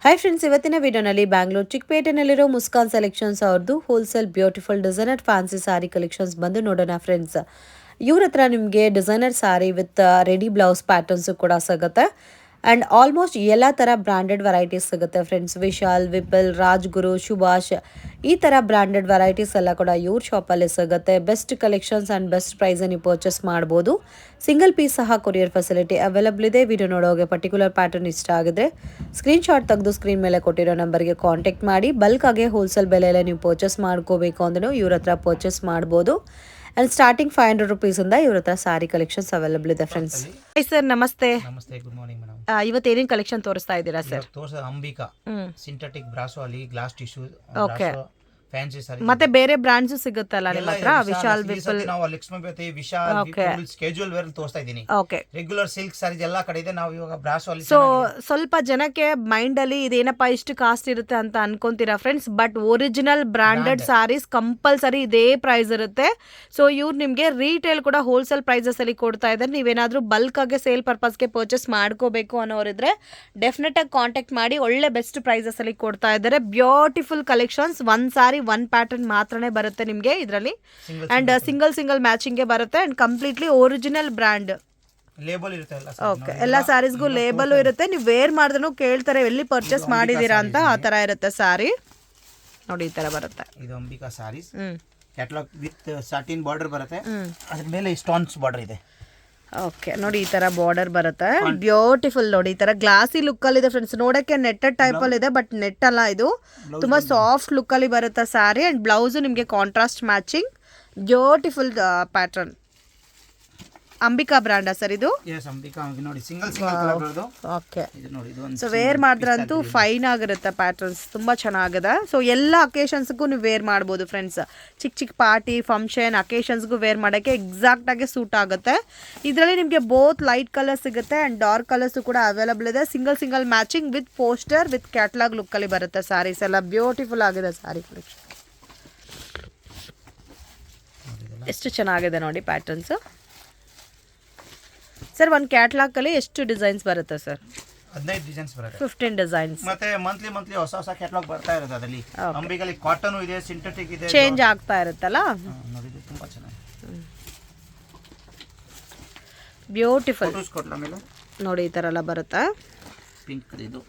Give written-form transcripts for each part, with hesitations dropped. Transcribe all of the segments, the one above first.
Hi friends, ಇವತ್ತಿನ ವಿಡಿಯೋನಲ್ಲಿ ಬ್ಯಾಂಗ್ಳೂರ್ ಚಿಕ್ಕಪೇಟೆನಲ್ಲಿರೋ ಮುಸ್ಕಾನ್ ಸೆಲೆಕ್ಷನ್ಸ್ ಅವ್ರದ್ದು wholesale beautiful designer fancy sari collections ಬಂದು ನೋಡೋಣ ಫ್ರೆಂಡ್ಸ್. ಇವ್ರ ಹತ್ರ ನಿಮಗೆ designer sari with ready blouse patterns ಕೂಡ ಸಿಗುತ್ತೆ. ಆ್ಯಂಡ್ ಆಲ್ಮೋಸ್ಟ್ ಎಲ್ಲ ಥರ ಬ್ರ್ಯಾಂಡೆಡ್ ವೆರೈಟೀಸ್ ಸಿಗುತ್ತೆ ಫ್ರೆಂಡ್ಸ್. ವಿಶಾಲ್, ವಿಪಲ್, ರಾಜ್ಗುರು, ಸುಭಾಷ್ ಈ ಥರ ಬ್ರ್ಯಾಂಡೆಡ್ ವೆರೈಟೀಸ್ ಎಲ್ಲ ಕೂಡ ಇವ್ರ ಶಾಪಲ್ಲಿ ಸಿಗುತ್ತೆ. Best collections and best price ನೀವು ಪರ್ಚೇಸ್ ಮಾಡ್ಬೋದು. ಸಿಂಗಲ್ ಪೀಸ್ ಸಹ ಕೊರಿಯರ್ ಫೆಸಿಲಿಟಿ ಅವೈಲಬಲ್ ಇದೆ. ವಿಡಿಯೋ ನೋಡೋಗೆ ಪರ್ಟಿಕ್ಯುಲರ್ ಪ್ಯಾಟರ್ನ್ ಇಷ್ಟ ಆಗಿದ್ರೆ ಸ್ಕ್ರೀನ್ಶಾಟ್ ತೆಗೆದು ಸ್ಕ್ರೀನ್ ಮೇಲೆ ಕೊಟ್ಟಿರೋ ನಂಬರ್ಗೆ ಕಾಂಟ್ಯಾಕ್ಟ್ ಮಾಡಿ ಬಲ್ಕ್ ಆಗಿ ಹೋಲ್ಸೇಲ್ ಬೆಲೆಯಲ್ಲೇ ನೀವು ಪರ್ಚೇಸ್ ಮಾಡ್ಕೋಬೇಕು ಅಂದ್ರೂ ಇವ್ರ ಹತ್ರ ಪರ್ಚೇಸ್ ಮಾಡ್ಬೋದು. ಅಂಡ್ ಸ್ಟಾರ್ಟಿಂಗ್ 500 rupees-ಇಂದ ಇವ್ರ ಹತ್ರ ಸಾರಿ ಕಲೆಕ್ಷನ್ಸ್ ಅವೈಲಬಲ್ ಇದೆ ಫ್ರೆಂಡ್ಸ್. ಹಾಯ್ ಸರ್, ನಮಸ್ತೆ. ನಮಸ್ತೆ, ಗುಡ್ ಮಾರ್ನಿಂಗ್ ಮೇಡಮ್. ಇವತ್ತು ಏನೇನು ಕಲೆಕ್ಷನ್ ತೋರಿಸ್ತಾ ಇದ್ದೀರಾ ಸರ್? ಅಂಬಿಕಾ ಸಿಂಥೆಟಿಕ್ ಬ್ರಾಸೋ ಅಲ್ಲಿ ಗ್ಲಾಸ್ ಟಿಶ್ಯೂ, ಓಕೆ, ಫ್ಯಾನ್ಸಿ ಸಾರಿ ಮತ್ತೆ ಬೇರೆ ಬ್ರಾಂಡ್ಸ್ ಸಿಗುತ್ತಲ್ಲ ನಿಮ್ಮ ಹತ್ರ? ವಿಶಾಲ್, ವಿಪಲ್, ನಾವು ಲಕ್ಷ್ಮೀಪತಿ, ವಿಶಾಲ್, ಕ್ಯಾಜುವಲ್ ವೇರ್ ತೋರಿಸ್ತಾ ಇದ್ದೀನಿ. ಓಕೆ, ರೆಗ್ಯುಲರ್ ಸಿಲ್ಕ್ ಸಾರೀಸ್ ಎಲ್ಲಾ ಕಡೆ ಇದೆ. ನಾವು ಇವಾಗ ಬ್ರಾಸೋ ಅಲ್ಲಿ ಸೊ ಸ್ವಲ್ಪ ಜನಕ್ಕೆ ಮೈಂಡ್ ಅಲ್ಲಿ ಇದೇನಪ್ಪ ಇಷ್ಟು ಕಾಸ್ಟ್ ಇರುತ್ತೆ ಅಂತ ಅನ್ಕೊಂತೀರಾ friends, but original branded saris compulsory ಇದೇ ಪ್ರೈಸ್ ಇರುತ್ತೆ. ಸೊ ಇವ್ರು ನಿಮಗೆ ರೀಟೇಲ್ ಕೂಡ ಹೋಲ್ಸೇಲ್ ಪ್ರೈಸಸ್ ಅಲ್ಲಿ ಕೊಡ್ತಾ ಇದ್ದಾರೆ. ನೀವೇನಾದ್ರೂ ಬಲ್ಕ್ ಆಗಿ ಸೇಲ್ ಪರ್ಪಸ್ಗೆ ಪರ್ಚೇಸ್ ಮಾಡ್ಕೋಬೇಕು ಅನ್ನೋರಿದ್ರೆ ಡೆಫಿನೆಟ್ ಆಗಿ ಕಾಂಟ್ಯಾಕ್ಟ್ ಮಾಡಿ. ಒಳ್ಳೆ ಬೆಸ್ಟ್ ಪ್ರೈಸಸ್ ಅಲ್ಲಿ ಕೊಡ್ತಾ ಇದ್ದಾರೆ. Beautiful collections. ಒಂದ್ ಸಾರಿ ಒನ್ ಪ್ಯಾಟರ್ನ್ ಮಾತ್ರನೇ ಬರುತ್ತೆ ನಿಮಗೆ ಇದರಲ್ಲಿ. ಅಂಡ್ ಸಿಂಗಲ್ ಮ್ಯಾಚಿಂಗ್ಗೆ ಬರುತ್ತೆ. And completely original brand label ಇರುತ್ತೆ. ಓಕೆ, ಎಲ್ಲ ಸ್ಯಾರೀಸ್ಗೂ ಲೇಬಲ್ ಇರುತ್ತೆ. ನೀವು ವೇರ್ ಮಾಡಿದ್ರು ಕೇಳ್ತಾರೆ ಎಲ್ಲಿ ಪರ್ಚೇಸ್ ಮಾಡಿದೀರಾ ಅಂತ. ಆ ತರ ಇರುತ್ತೆ ಸಾರಿ. ನೋಡಿ, ಈ ತರ ಬರುತ್ತೆ. ಇದು Ambika sarees catalogue with satin border ಬರುತ್ತೆ. ಅದ್ರ ಮೇಲೆ ಸ್ಟೋನ್ಸ್ ಬಾರ್ಡರ್ ಇದೆ. ಓಕೆ, ನೋಡಿ ಈ ತರ ಬಾರ್ಡರ್ ಬರುತ್ತೆ. ಬ್ಯೂಟಿಫುಲ್. ನೋಡಿ ಈ ತರ ಗ್ಲಾಸಿ ಲುಕ್ ಅಲ್ಲಿ ಇದೆ ಫ್ರೆಂಡ್ಸ್. ನೋಡಕ್ಕೆ ನೆಟ್ಟೆಡ್ ಟೈಪ್ ಅಲ್ಲಿ ಇದೆ, ಬಟ್ ನೆಟ್ ಅಲ್ಲ, ಇದು ತುಂಬಾ ಸಾಫ್ಟ್ ಲುಕ್ ಅಲ್ಲಿ ಬರುತ್ತೆ ಸ್ಯಾರಿ. ಅಂಡ್ ಬ್ಲೌಸ್ ನಿಮಗೆ contrast matching beautiful pattern. Ambika ಬ್ರ್ಯಾಂಡಾ ಸರ್ ಇದು? ನೋಡಿ, ಸಿಂಗಲ್ ಕಲರ್ ಬರೋದು. ಓಕೆ, ಇದು ನೋಡಿ, ಇದು ಸೊ ವೇರ್ ಮಾಡಿದ್ರಂತೂ ಫೈನ್ ಆಗಿರುತ್ತೆ. ಪ್ಯಾಟರ್ನ್ಸ್ ತುಂಬಾ ಚೆನ್ನಾಗಿದೆ. ಸೊ ಎಲ್ಲ ಅಕೇಶನ್ಸ್ಗೂ ನೀವು ವೇರ್ ಮಾಡ್ಬೋದು ಫ್ರೆಂಡ್ಸ್. ಚಿಕ್ಕ ಪಾರ್ಟಿ, ಫಂಕ್ಷನ್, ಅಕೇಶನ್ಸ್ಗೂ ವೇರ್ ಮಾಡೋಕ್ಕೆ ಎಕ್ಸಾಕ್ಟ್ ಆಗಿ ಸೂಟ್ ಆಗುತ್ತೆ. ಇದರಲ್ಲಿ ನಿಮಗೆ ಬೋತ್ ಲೈಟ್ ಕಲರ್ ಸಿಗುತ್ತೆ ಅಂಡ್ ಡಾರ್ಕ್ ಕಲರ್ಸ್ ಕೂಡ ಅವೈಲಬಲ್ ಇದೆ. Single matching with poster with catalogue look ಅಲ್ಲಿ ಬರುತ್ತೆ ಸ್ಯಾರೀಸ್ ಎಲ್ಲ. ಬ್ಯೂಟಿಫುಲ್ ಆಗಿದೆ ಸ್ಯಾರಿ ಕಲೆಕ್ಷನ್. ಎಷ್ಟು ಚೆನ್ನಾಗಿದೆ ನೋಡಿ ಪ್ಯಾಟರ್ನ್ಸ್. ಸರ್, ಒಂದು ಕ್ಯಾಟಲಾಗ್ ಅಲ್ಲಿ ಎಷ್ಟು ಡಿಸೈನ್ಸ್ ಬರುತ್ತೆ ಸರ್? 15 ಡಿಸೈನ್ಸ್ ಬರುತ್ತೆ. 15 ಡಿಸೈನ್ಸ್. ಮತ್ತೆ ಮಂತ್ಲಿ ಹೊಸ ಕ್ಯಾಟಲಾಗ್ ಬರ್ತಾ ಇರುತ್ತೆ. ಅದರಲ್ಲಿ ಅಂಬಿಕಲ್ಲಿ ಕಾಟನ್ ಇದೆ, ಸಿಂಥೆಟಿಕ್ ಇದೆ, ಚೇಂಜ್ ಆಗ್ತಾ ಇರುತ್ತಲ್ಲ. ನೋಡಿ, ಇದು ತುಂಬಾ ಚೆನ್ನಾಗಿದೆ. ಬ್ಯೂಟಿಫುಲ್. ಫೋಟೋಸ್ ಕೊಡ್ಲಾ ಮೇಲೆ ನೋಡಿ, ಈ ತರ ಎಲ್ಲ ಬರುತ್ತೆ. ಪಿಂಕ್ ಇದು.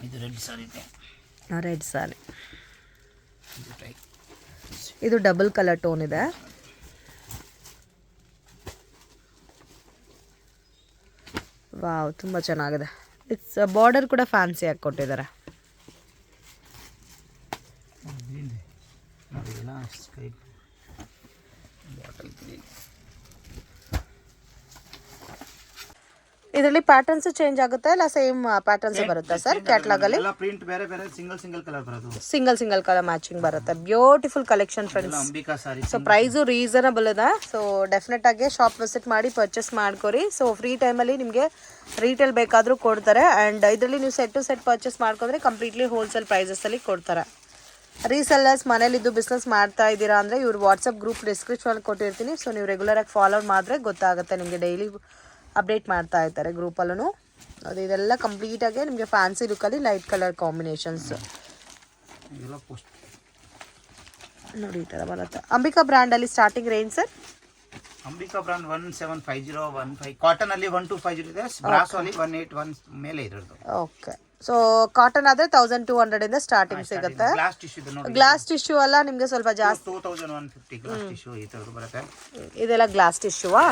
ಇದು ರೆಡ್ ಸಾರಿ ಇದೆ. ರೆಡ್ ಸಾರಿ. ಇದು ಡಬಲ್ ಕಲರ್ ಟೋನ್ ಇದೆ. ವಾವ್, ತುಂಬ ಚೆನ್ನಾಗಿದೆ. ಇಟ್ಸ್ ಬಾರ್ಡರ್ ಕೂಡ ಫ್ಯಾನ್ಸಿ ಆಗಿ ಕೊಟ್ಟಿದ್ದಾರೆ. ಇದರಲ್ಲಿ ಪ್ಯಾಟರ್ನ್ಸ್ ಚೇಂಜ್ ಆಗುತ್ತೆ ಇಲ್ಲ ಸೇಮ್ ಪ್ಯಾಟರ್ನ್ಸ್ ಬರುತ್ತೆ ಸರ್ ಕ್ಯಾಟಲಾಗ್ ಅಲ್ಲಿ? ಪ್ರಿಂಟ್ ಬೇರೆ ಬೇರೆ, ಸಿಂಗಲ್ ಕಲರ್ ಬರೋದು. ಸಿಂಗಲ್ ಕಲರ್ ಮ್ಯಾಚಿಂಗ್ ಬರುತ್ತೆ. Beautiful collection friends. Ambika sari. So price reasonable ಇದೆ. ಸೊ ಡೆಫಿನೆಟ್ ಆಗಿ ಶಾಪ್ ವಿಸಿಟ್ ಮಾಡಿ ಪರ್ಚೇಸ್ ಮಾಡ್ಕೊರಿ. ಸೊ ಫ್ರೀ ಟೈಮಲ್ಲಿ ನಿಮಗೆ ರೀಟೇಲ್ ಬೇಕಾದರೂ ಕೊಡ್ತಾರೆ. ಆ್ಯಂಡ್ ಇದರಲ್ಲಿ ನೀವು ಸೆಟ್ ಟು ಸೆಟ್ ಪರ್ಚೇಸ್ ಮಾಡ್ಕೊಂಡ್ರೆ ಕಂಪ್ಲೀಟ್ಲಿ ಹೋಲ್ಸೇಲ್ ಪ್ರೈಸಸಲ್ಲಿ ಕೊಡ್ತಾರೆ. ರೀಸೆಲ್ಲರ್ಸ್ ಮನೇಲಿದ್ದು ಬಿಸ್ನೆಸ್ ಮಾಡ್ತಾ ಇದ್ದೀರಾ ಅಂದರೆ ಇವ್ರು ವಾಟ್ಸಪ್ ಗ್ರೂಪ್ ಡಿಸ್ಕ್ರಿಪ್ಷನ್ ಕೊಟ್ಟಿರ್ತೀನಿ. ಸೊ ನೀವು ರೆಗ್ಯುಲರಾಗಿ ಫಾಲೋ ಮಾಡಿದ್ರೆ ಗೊತ್ತಾಗುತ್ತೆ ನಿಮಗೆ. ಡೈಲಿ ಅಪ್ಡೇಟ್ ಮಾಡ್ತಾ ಇರ್ತಾರೆ ಗ್ರೂಪಲ್ಲೂ. ಅದು ಇದೆಲ್ಲ ಕಂಪ್ಲೀಟಾಗಿ ನಿಮಗೆ ಫ್ಯಾನ್ಸಿ ಲುಕ್ಕಲ್ಲಿ ಲೈಟ್ ಕಲರ್ ಕಾಂಬಿನೇಷನ್ಸ್ ನೋಡಿ, ಈ ಥರ ಬರುತ್ತೆ. ಅಂಬಿಕಾ ಬ್ರ್ಯಾಂಡಲ್ಲಿ starting range sir? Ambika brand 1750 cotton ಅಲ್ಲಿ 1250 ಇದೆ. ಬ್ರಾಸೋ ಅಲ್ಲಿ 18 ಮೇಲೆ ಇರೋದು. ಓಕೆ, ಸೊ ಕಾಟನ್ ಆದರೆ 1200 ಇಂದ ಸ್ಟಾರ್ಟಿಂಗ್ ಸಿಗುತ್ತೆ. ಗ್ಲಾಸ್ ಟಿಶ್ಯೂ ಅಲ್ಲ ನಿಮಗೆ ಸ್ವಲ್ಪ ಜಾಸ್ತಿ, 2150 ಗ್ಲಾಸ್ ಟಿಶ್ಯೂ ಈ ಥರದ್ದು ಬರುತ್ತೆ. ಇದೆಲ್ಲ ಗ್ಲಾಸ್ ಟಿಶ್ಯೂವಾ?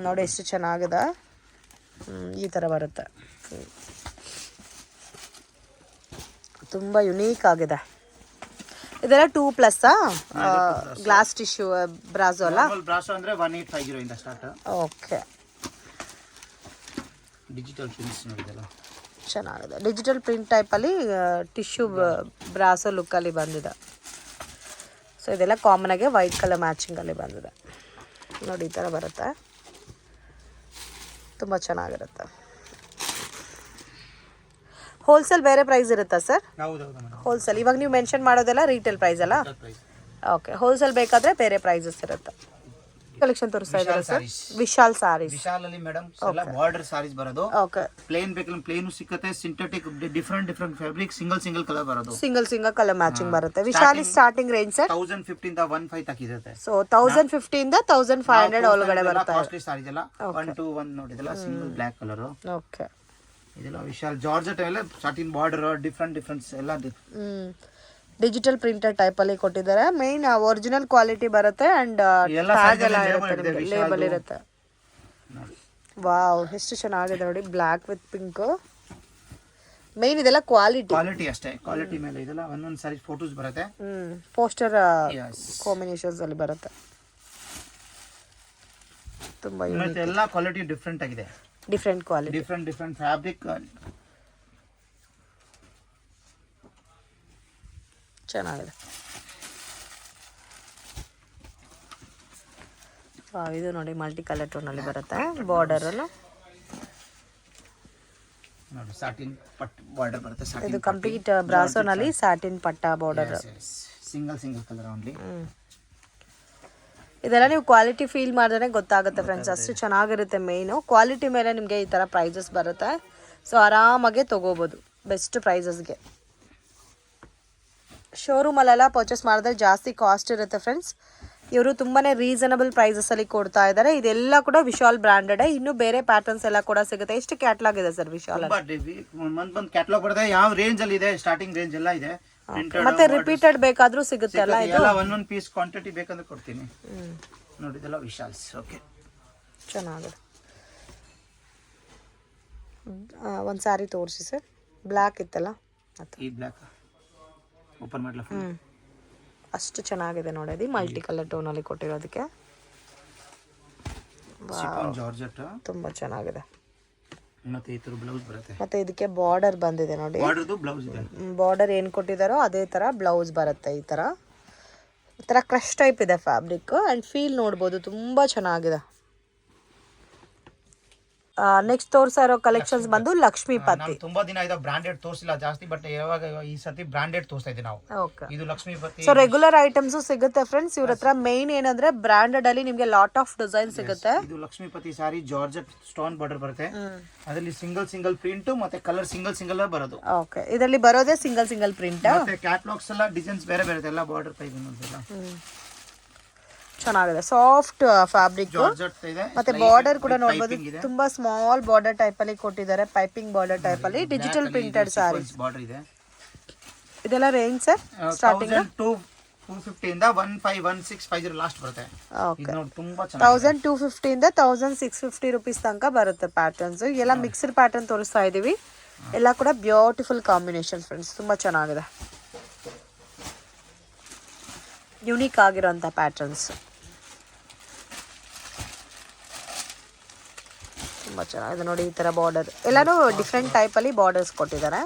ನೋಡಿ ಎಷ್ಟು ಚೆನ್ನಾಗಿದೆ. ಈ ಥರ ಬರುತ್ತೆ. ತುಂಬ ಯುನೀಕ್ ಆಗಿದೆ. ಇದೆಲ್ಲ 2+ ಗ್ಲಾಸ್ ಟಿಶ್ಯೂ ಬ್ರಾಸೋ ಅಲ್ಲ? ಬ್ರಾಸೋ ಅಂದ್ರೆ 1850 ಇಂದ ಸ್ಟಾರ್ಟ್. ಓಕೆ, ಡಿಜಿಟಲ್ ಪ್ರಿಂಟ್ಸ್ ನೋಡಿದಲ್ಲ, ಚೆನ್ನಾಗಿದೆ. ಡಿಜಿಟಲ್ ಪ್ರಿಂಟ್ ಟೈಪಲ್ಲಿ ಟಿಶ್ಯೂ ಬ್ರಾಸೋ ಲುಕ್ಕಲ್ಲಿ ಬಂದಿದೆ. ಸೊ ಇದೆಲ್ಲ ಕಾಮನ್ ಆಗಿ ವೈಟ್ ಕಲರ್ ಮ್ಯಾಚಿಂಗಲ್ಲಿ ಬಂದಿದೆ. ನೋಡಿ, ಈ ಥರ ಬರುತ್ತೆ. ತುಂಬ ಚೆನ್ನಾಗಿರುತ್ತೆ. ಹೋಲ್ಸೇಲ್ ಬೇರೆ ಪ್ರೈಸ್ ಇರುತ್ತಾ ಸರ್? ಹೋಲ್ಸೇಲ್ ಇವಾಗ ನೀವು ಮೆನ್ಷನ್ ಮಾಡೋದೆಲ್ಲ ರೀಟೇಲ್ ಪ್ರೈಸ್ ಅಲ್ಲ? ಓಕೆ, ಹೋಲ್ಸೇಲ್ ಬೇಕಾದರೆ ಬೇರೆ ಪ್ರೈಸಸ್ ಇರುತ್ತೆ. ಕಲೆಕ್ಷನ್ ತೋರಿಸ್ತಾ ಇದ್ದಾರೆ ಸರ್. sarees. ವಿಶಾಲ್ ಸಾರೀಸ್. ವಿಶಾಲ್ ಅಲ್ಲಿ ಮೇಡಮ್ ಎಲ್ಲ ಬಾರ್ಡರ್ ಸಾರೀಸ್ ಬರೋದು. ಓಕೆ. ಪ್ಲೇನ್ ಬೇಕಂದ್ರೆ ಪ್ಲೇನ್ ಸಿಕ್ಕತ್ತೆ, synthetic different fabric, single colour ಬರೋದು. ಸಿಂಗಲ್ ಕಲರ್ ಮ್ಯಾಚಿಂಗ್ ಬರುತ್ತೆ. ವಿಶಾಲ್ ಸ್ಟಾರ್ಟಿಂಗ್ ರೇಂಜ್ ಸರ್ 1050 ಇಂದ 15 ತಕ್ ಇರುತ್ತೆ. ಸೊ 1050 ಇಂದ 1500 ಒಳಗಡೆ ಬರುತ್ತೆ. ಕಾಸ್ಟ್ಲಿ ಸಾರೀಸ್ ಎಲ್ಲ 1 to 1 ನೋಡಿದಲ್ಲ, ಸಿಂಗಲ್ ಬ್ಲಾಕ್ ಕಲರ್. ಓಕೆ. ಇದೆಲ್ಲ ವಿಶಾಲ್ ಜಾರ್ಜೆಟ್ ಎಲ್ಲ ಸ್ಟಾರ್ಟಿಂಗ್ ಬಾರ್ಡರ್ ಡಿಫ್ರೆಂಟ್ ಎಲ್ಲ ಡಿಜಿಟಲ್ ಪ್ರಿಂಟೆಡ್ ಟೈಪ್ ಅಲ್ಲಿ ಕೊಟ್ಟಿದ್ದಾರೆ. ಮೈನ್ ಒರಿಜಿನಲ್ ಕ್ವಾಲಿಟಿ ಬರುತ್ತೆ ಅಂಡ್ ಟ್ಯಾಗ್ ಎಲ್ಲ ಇರುತ್ತೆ, ಲೇಬಲ್ ಇರುತ್ತೆ. ವಾವ್, ಎಷ್ಟು ಚೆನ್ನಾಗಿದೆ ನೋಡಿ, ಬ್ಲಾಕ್ ವಿತ್ ಪಿಂಕ್. ಮೈನ್ ಇದೆಲ್ಲ ಕ್ವಾಲಿಟಿ ಅಷ್ಟೇ. ಕ್ವಾಲಿಟಿ ಮೇಲೆ ಇದೆಲ್ಲ ಒಂದೊಂದು ಸಾರಿ ಫೋಟೋಸ್ ಬರುತ್ತೆ. ಪೋಸ್ಟರ್ ಕಾಂಬಿನೇಷನ್ಸ್ ಅಲ್ಲಿ ಬರುತ್ತೆ. ತುಂಬಾ ಮತ್ತೆ ಎಲ್ಲ ಕ್ವಾಲಿಟಿ ಡಿಫ್ರೆಂಟ್ ಆಗಿದೆ. Different quality, different fabric. ಚೆನ್ನಾಗಿದೆ. ಇದು ನೋಡಿ ಮಲ್ಟಿ ಕಲರ್ ಟೋನ್ ಅಲ್ಲಿ ಬರುತ್ತೆ. ಬಾರ್ಡರ್ ಅಲ್ಲ ನೋಡಿ, ಸಾಟಿನ್ ಪಟ್ ಬಾರ್ಡರ್ ಬರುತ್ತೆ. ಇದು ಕಂಪ್ಲೀಟ್ ಬ್ರಾಸೋ ನಲ್ಲಿ ಸಾಟಿನ್ ಪಟ್ಟ ಬಾರ್ಡರ್. Single colour only. ಇದೆಲ್ಲ ನೀವು ಕ್ವಾಲಿಟಿ ಫೀಲ್ ಮಾಡಿದ್ರೆ ಗೊತ್ತಾಗುತ್ತೆ ಫ್ರೆಂಡ್ಸ್, ಅಷ್ಟು ಚೆನ್ನಾಗಿರುತ್ತೆ. ಮೇಯ್ನು ಕ್ವಾಲಿಟಿ ಮೇಲೆ ನಿಮಗೆ ಈ ಥರ ಪ್ರೈಸಸ್ ಬರುತ್ತೆ. ಸೊ ಆರಾಮಾಗೆ ತೊಗೋಬೋದು ಬೆಸ್ಟ್ ಪ್ರೈಸಸ್ಗೆ. ಶೋರೂಮಲ್ಲೆಲ್ಲ ಪರ್ಚೇಸ್ ಮಾಡಿದ್ರೆ ಜಾಸ್ತಿ ಕಾಸ್ಟ್ ಇರುತ್ತೆ ಫ್ರೆಂಡ್ಸ್. ಇವರು ತುಂಬಾ ರೀಸನಬಲ್ ಪ್ರೈಸಸಲ್ಲಿ ಕೊಡ್ತಾ ಇದ್ದಾರೆ. ಇದೆಲ್ಲ ಕೂಡ ವಿಶಾಲ್ ಬ್ರ್ಯಾಂಡೆಡ್. ಇನ್ನು ಬೇರೆ ಪ್ಯಾಟರ್ನ್ಸ್ ಎಲ್ಲ ಕೂಡ ಸಿಗುತ್ತೆ. ಎಷ್ಟು ಕ್ಯಾಟ್ಲಾಗ್ ಇದೆ ಸರ್ ವಿಶಾಲ್? ಒಂದು ಕ್ಯಾಟ್ಲಾಗ್ ಬರುತ್ತೆ. ಯಾವ ರೇಂಜ್ ಅಲ್ಲಿ ಇದೆ, ಸ್ಟಾರ್ಟಿಂಗ್ ರೇಂಜ್ ಎಲ್ಲ ಇದೆ. ಮತ್ತೆ ರಿಪೀಟೆಡ್ ಬೇಕಾದ್ರೂ ಸಿಗುತ್ತೆ ಅಲ್ಲ? ಇದು ಒಂದೊಂದು ಪೀಸ್ ಕ್ವಾಂಟಿಟಿ ಬೇಕಂದ್ರೆ ಕೊಡ್ತೀನಿ ನೋಡಿ. ಇದೆಲ್ಲ ವಿಶಾಲ್ಸ್. ಓಕೆ, ಚೆನ್ನಾಗಿದೆ. ಒಂದು ಸ್ಯಾರಿ ತೋರಿಸಿ ಸರ್. ಬ್ಲ್ಯಾಕ್ ಇತ್ತಲ್ಲ, ಈ ಬ್ಲ್ಯಾಕ್ ಓಪನ್ ಮಾಡಲ. ಅಷ್ಟು ಚೆನ್ನಾಗಿದೆ ನೋಡಿ. ಅದು ಮಲ್ಟಿ ಕಲರ್ ಟೋನ್ ಅಲ್ಲಿ ಕೊಟ್ಟಿರೋದಕ್ಕೆ ಜಾರ್ಜೆಟ್ ತುಂಬಾ ಚೆನ್ನಾಗಿದೆ. ಮತ್ತೆ ಈ ತರ ಬ್ಲೌಸ್ ಬರುತ್ತೆ. ಮತ್ತೆ ಇದಕ್ಕೆ ಬಾರ್ಡರ್ ಬಂದಿದೆ ನೋಡಿ. ಬ್ಲೌಸ್ ಇದೆ. ಬಾರ್ಡರ್ ಏನು ಕೊಟ್ಟಿದ್ದಾರೋ ಅದೇ ತರ ಬ್ಲೌಸ್ ಬರುತ್ತೆ. ಈ ತರ ಕ್ರಶ್ ಟೈಪ್ ಇದೆ ಫ್ಯಾಬ್ರಿಕ್ ಅಂಡ್ ಫೀಲ್ ನೋಡ್ಬೋದು, ತುಂಬಾ ಚೆನ್ನಾಗಿದೆ. ನೆಕ್ಸ್ಟ್ ತೋರ್ಸಾ ಇರೋ ಕಲೆಕ್ಷನ್ಸ್ ಬಂದು ಲಕ್ಷ್ಮೀಪತಿ. ತುಂಬಾ ದಿನ ಆಯ್ತು ಬ್ರಾಂಡೆಡ್ ತೋರಿಸಿಲ್ಲ ಜಾಸ್ತಿ, ಬಟ್ ಯಾವಾಗ ಈ ಸತಿ ಬ್ರಾಂಡೆಡ್ ತೋರಿಸ್ತಾ ಇದ್ದೀವಿ ನಾವು. ಇದು ಲಕ್ಷ್ಮೀಪತಿ. ಸೊ ರೆಗ್ಯುಲರ್ ಐಟಮ್ಸ್ ಸಿಗುತ್ತೆ ಫ್ರೆಂಡ್ಸ್ ಇವ್ರ ಹತ್ರ. ಮೇನ್ ಏನಂದ್ರೆ ಬ್ರಾಂಡೆಡ್ ಅಲ್ಲಿ ನಿಮ್ಗೆ ಲಾಟ್ ಆಫ್ ಡಿಸೈನ್ ಸಿಗುತ್ತೆ. ಇದು ಲಕ್ಷ್ಮೀಪತಿ ಸಾರಿ ಜಾರ್ಜೆಟ್ ಸ್ಟೋನ್ ಬಾರ್ಡರ್ ಬರುತ್ತೆ. ಅದರಲ್ಲಿ ಸಿಂಗಲ್ ಪ್ರಿಂಟ್ ಮತ್ತೆ ಕಲರ್ ಸಿಂಗಲ್ ಬರೋದು. ಓಕೆ, ಇದರಲ್ಲಿ ಬರೋದೇ ಸಿಂಗಲ್ ಪ್ರಿಂಟ್. ಮತ್ತೆ ಕ್ಯಾಟ್ಲಾಗ್ಸ್ ಎಲ್ಲ ಡಿಸೈನ್ಸ್ ಬೇರೆ ಎಲ್ಲ ಬಾರ್ಡರ್ ಟೈಪ್ ಇನ್ನೊಂದೆಲ್ಲ ಚೆನ್ನಾಗಿದೆ. ಸಾಫ್ಟ್ ಫ್ಯಾಬ್ರಿಕ್ ಮತ್ತೆ ಬಾರ್ಡರ್ ಕೂಡ ನೋಡಬಹುದು. ತುಂಬಾ ಸ್ಮಾಲ್ ಬಾರ್ಡರ್ ಟೈಪ್ ಅಲ್ಲಿ ಕೊಟ್ಟಿದ್ದಾರೆ. ಪೈಪಿಂಗ್ ಬಾರ್ಡರ್ ಟೈಪ್ ಅಲ್ಲಿ ಡಿಜಿಟಲ್ ಪ್ರಿಂಟೆಡ್ ಸಾರಿ ಬಾರ್ಡರ್ ಇದೆ. ಇದೆಲ್ಲ ರೇಂಜ್ ಸರ್ ಸ್ಟಾರ್ಟಿಂಗ್ 250 ಇಂದ 151650 ಲಾಸ್ಟ್ ಬರುತ್ತೆ. ಓಕೆ, ನೋಡಿ ತುಂಬಾ ಚೆನ್ನಾಗಿದೆ. 1250 ಇಂದ 1650 ರೂಪೀಸ್ ತನಕ ಬರುತ್ತೆ ಪ್ಯಾಟರ್ನ್ಸ್. ಎಲ್ಲ ಮಿಕ್ಸ್ಡ್ ಪ್ಯಾಟರ್ನ್ ತೋರಿಸ್ತಾ ಇದೀವಿ. ಎಲ್ಲ ಕೂಡ ಬ್ಯೂಟಿಫುಲ್ ಕಾಂಬಿನೇಷನ್ ಫ್ರೆಂಡ್ಸ್, ತುಂಬಾ ಚೆನ್ನಾಗಿದೆ. ಯುನೀಕ್ ಆಗಿರೋಂಥ ಪ್ಯಾಟರ್ನ್ಸ್ ತುಂಬ ಚೆನ್ನಾಗಿದೆ ನೋಡಿ. ಈ ಥರ ಬಾರ್ಡರ್ ಎಲ್ಲಾನು ಡಿಫ್ರೆಂಟ್ ಟೈಪಲ್ಲಿ ಬಾರ್ಡರ್ಸ್ ಕೊಟ್ಟಿದ್ದಾರೆ.